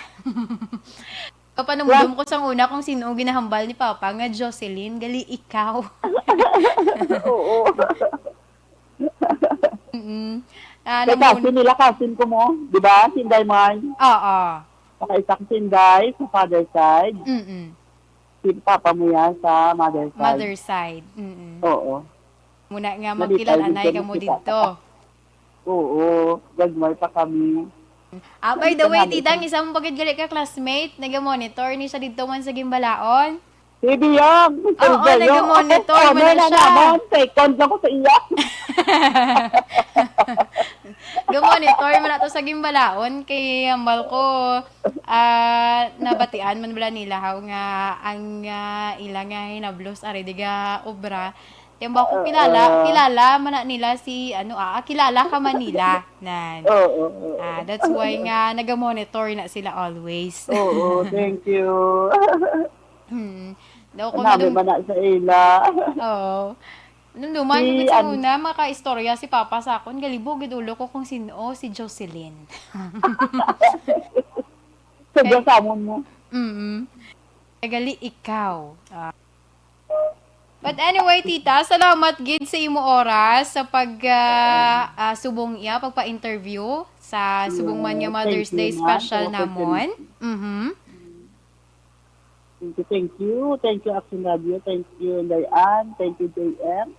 Kapanamudom ko sang una kung sino ang ginahambal ni Papa nga Jocelyn, gali ikaw. Oo. Kasin ko mo, di ba? Sinday man. Oo. Saka isang Sinday sa father side. Si Papa mo yan sa mother side. Mother side. Oo. Muna nga magkilalanay ka mo dito. Oo. Gagmay pa kami. By the way, tita, isa mong pagkagalit ka classmate, nag-monitor ni siya dito man sa Gimbalaon. Baby Young! Oo, nag-monitor mo na siya. Second lang ko sa iya. Gumonitor mo na to sa Gimbalaon, kay hambal ko, nabatian man bala nila, nga ang ilang nga hinablos, diga obra. Tiyamba ko kilala man na nila si, kilala ka man nila. That's why nga, nag-monitor na sila always. Oo, thank you. Nabi man na sa ila. Oo. Nung duman, sa una, maka-istorya si Papa sa akon, galibog, gidulo ko kung sino, si Jocelyn. Sabi sa amon mo. Gali, ikaw. But anyway, tita, salamat gid sa imo oras sa subong iya, pagpa-interview sa subong man nga Mother's Day special namon. Thank you. Thank you, Action Radio. Thank you, Dayan. Thank you, JM.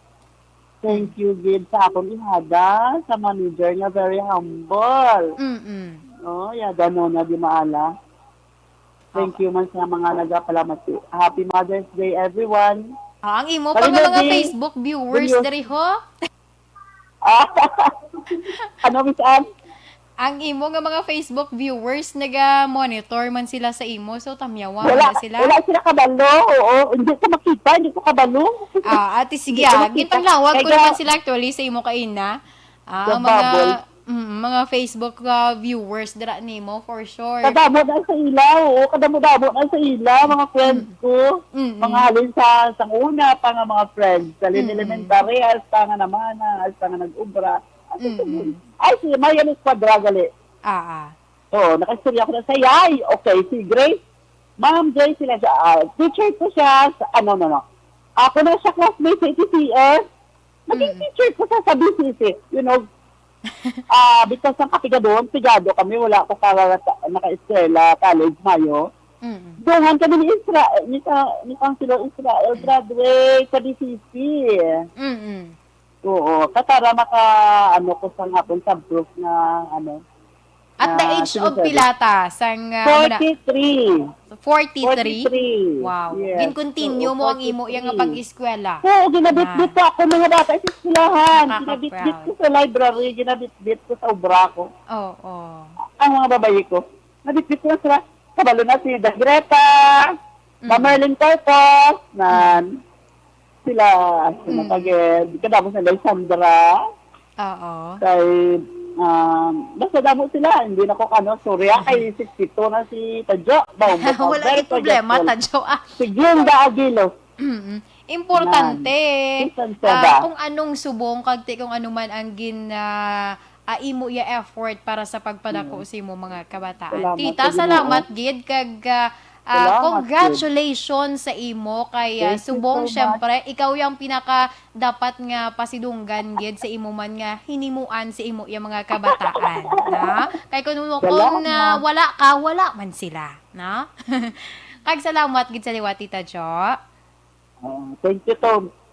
Thank you, gid sa akong ihada, sa manager niya, very humble. Yada mo na di maala. Thank you man sa mga nagapalamat. Happy Mother's Day, everyone. Ang imo pa mga Facebook viewers dari ho. Ano, Miss Ann? Ang imo nga mga Facebook viewers, naga-monitor man sila sa imo. So, tamyawa Wala, na sila. wala sila kabalo. Oo, hindi ko makita, hindi ko kabalo. Ate, sige. Hindi ko makita. Ginpanglawag ko Kaya- naman sila actually sa imo kaina. Ang mga Facebook viewers dira nimo for sure. Kadamo na sa ila, oo. Kadamo-damo na sa ila, mga friends ko. Mga halin sa una pa nga mga friends. Sa elementary, as pa nga naman, as pa nga nag-ubra. Ay, si Marian Quadragali. Oo, nakastorya ko na sa yay. Okay, si Grace. Ma'am Grace sila siya. Teacher ko siya sa, Ako na siya classmate sa ETCS. Naging teacher ko siya sa BCC. You know, because ng kapigado kami, wala ko naka-eskwela, college, Mayo. Doon kami ni Israel, ni Councilor Israel, graduate sa BCC. Oo, katara ko sa hapon sa group na, At the age of pilata, sang 43. 43? Wow. Yes. Gin-continue mo ang imo yung pag-eskwela. Oo, ginabit-bit ko ako mga bata sa eskwelahan. Ginabit-bit ko sa library, ginabit-bit ko sa obra ko. Oo. Ang mga babae ko. Nabit-bit ko na sila. Kabalo na si Dagreta, Merlin Corpus, na sila kadamo sa Sandra. Oo. Kay basta damo sila, hindi na ko surya kay 62 na si Tadjo. Wala yung problema, Tadjo. Si Gilda Aguilos. Importante. Kung anong subong, kung ano man ang imo ya effort para sa pagpadako sa imo mga kabataan. Tita, salamat gid kag congratulations sa imo kay subong syempre ikaw yung pinaka dapat nga pasidunggan gid sa imo man nga hinimuan sa imo yung mga kabataan na kay kung wala man sila na kag salamat gid sa liwat Tita Jo.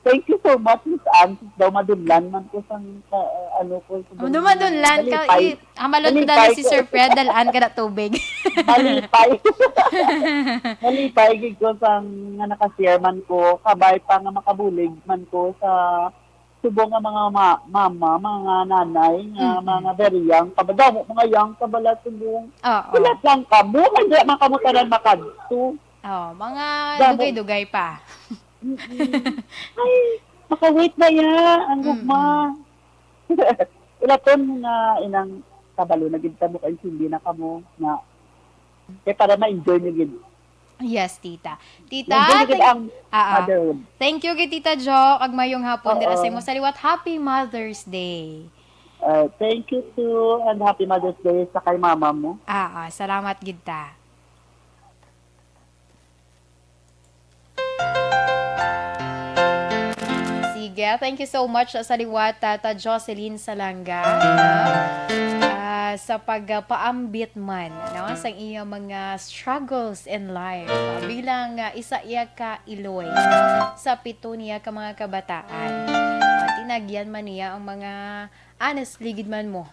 Thank you so much, Miss Ann. Daw madunlan man ko sa madunlan ka. Hamalon ko dala si Sir Fred, dalaan ka na tubig. Malipay gid ko sa nga nakashare man ko. Kabay pa nga makabulig man ko sa subong nga mga mama, mga nanay, nga mga very young. Kabadamo, mga young, kabalat subong. Kulat lang kamo, hindi makamutaran makadto. Mga dugay-dugay pa. Ay, makawait na ya, ang gugma. Ilaton nga inang kabalo na gid kamo kay hindi na kamo na para ma-enjoy niyo gid. Yes, Tita. Tita, thank you kay Tita Jo. Kag mayong hapon dira sa imo sa liwat. Happy Mother's Day. Thank you too and Happy Mother's Day sa kay mama mo. Salamat gid ta. Thank you so much sa liwat Tata Jocelyn Salanga sa pagpaambit man sa iyang mga struggles in life bilang isa iya ka iloy sa pito niya ka mga kabataan. Tinagyan man niya ang mga honestly gid man mo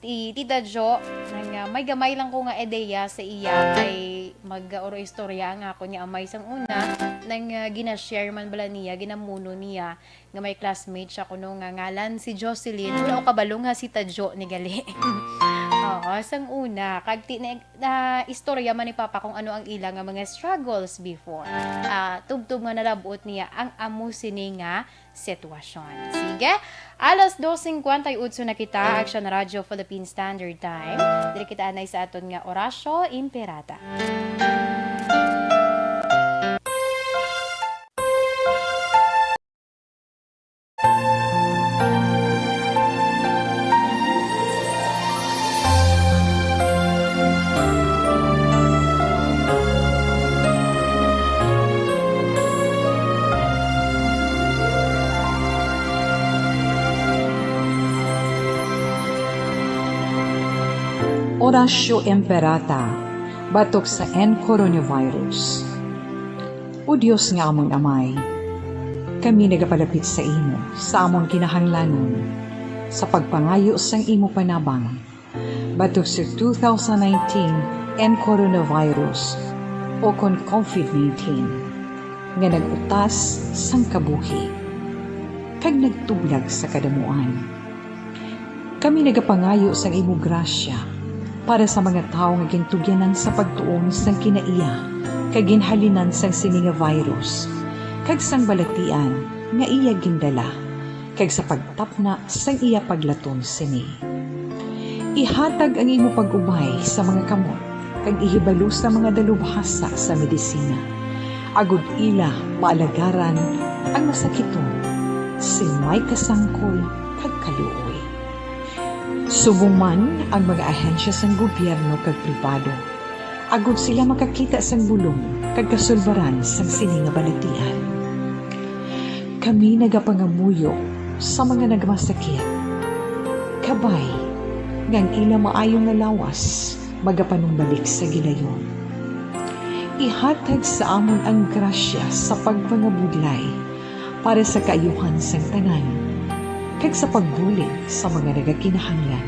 Tita Jo nang may gamay lang ko nga ideya sa iya kay mag-oro istorya nga ako niya amay sang una nang gina-share man bala niya ginamuno niya nga may classmate siya kuno nga ngalan si Jocelyn wala ko kabalo nga si Tadjo ni gali. Sang una kag na istorya man ni Papa kung ano ang ilang nga mga struggles before. Tubtub nga nalabot niya ang amo sini nga sitwasyon. Sige, alas 2:58 na kita, Action Radio Philippine Standard Time. Dili kita anay sa aton nga Orasyo Imperata. Orasyo Imperata, batok sa coronavirus. O Diyos nga among amay, kami nagapalapit sa imo, sa among kinahanglanon, sa pagpangayo sang imo panabang, batok sa 2019 coronavirus o kon COVID-19, nga nagutas sang kabuhi, kag nagtublag sa kadamuan. Kami nagapangayo sa imo grasya para sa mga tao nga gintugyanan sa pagtuon sang kinaiya kag ginhalinan sang sini nga virus kag sang balatian nga iya gindala kag sa pagtapna sang iya paglaton sini. Ihatag ang imo pag-ubay sa mga kamot kag ihibalo sa mga dalubhasa sa medisina. Agud ila maalagaran ang masakiton si may kasangkol kag kaluoy. Subong man ang mga ahensya sang gobyerno kag pribado, agud sila makakita sang bulong kag kasulbaran sang sini nga balatian. Kami nagapangamuyo sa mga nagmasakit. Kabay, ngang ila maayong nga lawas, magapanumbalik sa gilayon. Ihatag sa amon ang grasya sa pagpangabudlay para sa kaayuhan sang tanan, kag sa pagbulig sa mga nagakinahanglan.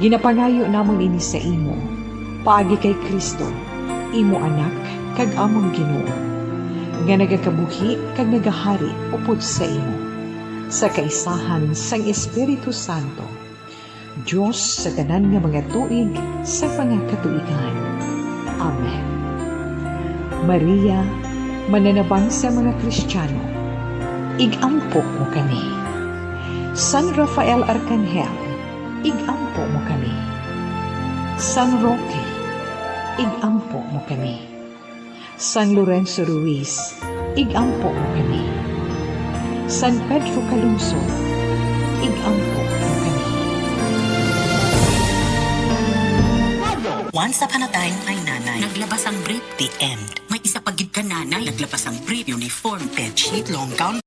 Ginapangayo namon ini sa imo, paagi kay Kristo, imo anak, kag among Ginoo, nga nagakabuhi kag nagahari upod sa imo, sa kaisahan sang Espiritu Santo, Diyos sa tanan nga mga tuig sa pangakatuigan. Amen. Maria, mananabang sa mga Kristiyano, igampo mo kami. San Rafael Arcangel, igampo mo kami. San Roque, igampo mo kami. San Lorenzo Ruiz, igampo mo kami. San Pedro Calungsod, igampo mo kami. Once upon a time, ay nanay. Naglabas ang brief, the end. May isa pagid ka nanay. Naglabas ang brief, uniform, bedsheet, long gown.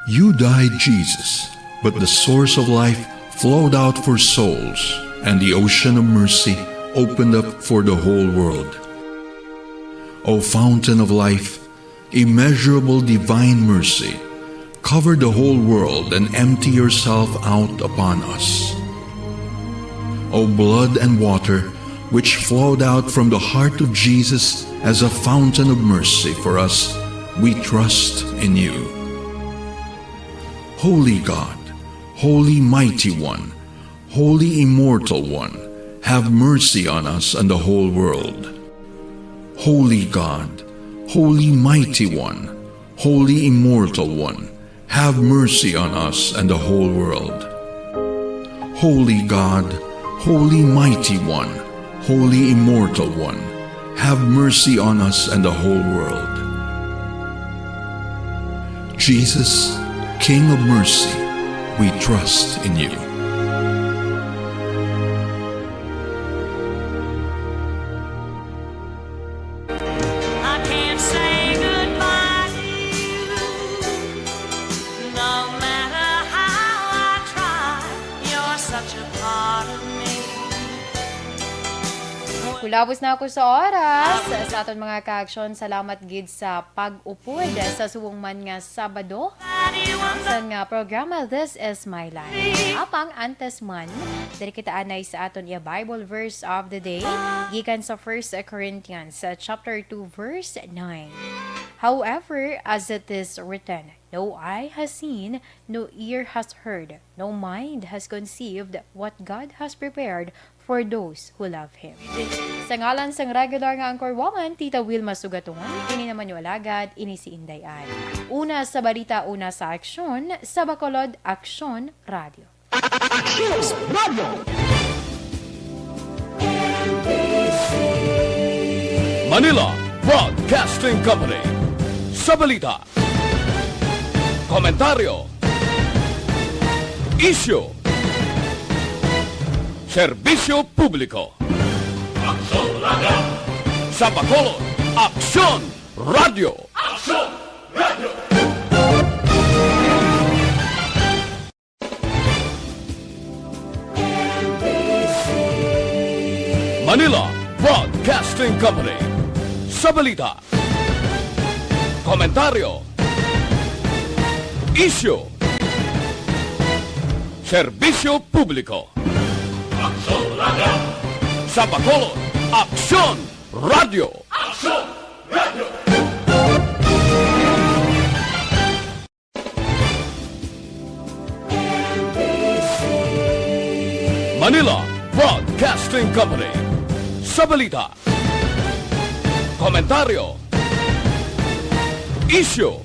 You died, Jesus, but the source of life flowed out for souls, and the ocean of mercy opened up for the whole world. O fountain of life, immeasurable divine mercy, cover the whole world and empty yourself out upon us. O blood and water, which flowed out from the heart of Jesus as a fountain of mercy for us, we trust in you. Holy God, Holy Mighty One, Holy Immortal One, have mercy on us and the whole world. Holy God, Holy Mighty One, Holy Immortal One, have mercy on us and the whole world. Holy God, Holy Mighty One, Holy Immortal One, have mercy on us and the whole world. Jesus, King of mercy, we trust in you. I can't say goodbye to you. No matter how I try, you're such a part of me. Kulabos na ako sa oras. Sa aton mga ka-aksyon, salamat gid sa pag-upod sa suwong man nga Sabado. Sa nga programa, This is My Life. Apang antes man, dali kita anay sa aton iya Bible verse of the day, gikan sa 1 Corinthians chapter 2 verse 9. However, as it is written, no eye has seen, no ear has heard, no mind has conceived what God has prepared for those who love Him. Sa ngalan sang regular nga anchor woman, Tita Wilma Sugatungan, ini naman yung alagad, ini si Inday Ay. Una sa balita, una sa aksyon, sa Bacolod, Aksyon Radio. Action Radio! Manila Broadcasting Company. Sa balita, komentaryo, isyu, serbisyo publiko. Sa Bacolod, Aksyon Radio. Manila Broadcasting Company. Sa balita, komentaryo, isyu, serbisyo publiko. Sa Bacolod, Aksyon Radio. Manila Broadcasting Company. Sa balita, komentaryo, isyu,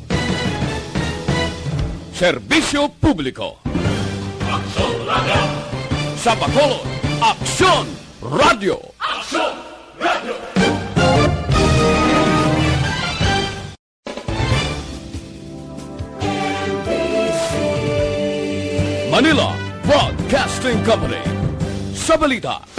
serbisyo publiko. Sa Bacolod, Aksyon Radio. Manila Broadcasting Company. Sa balita,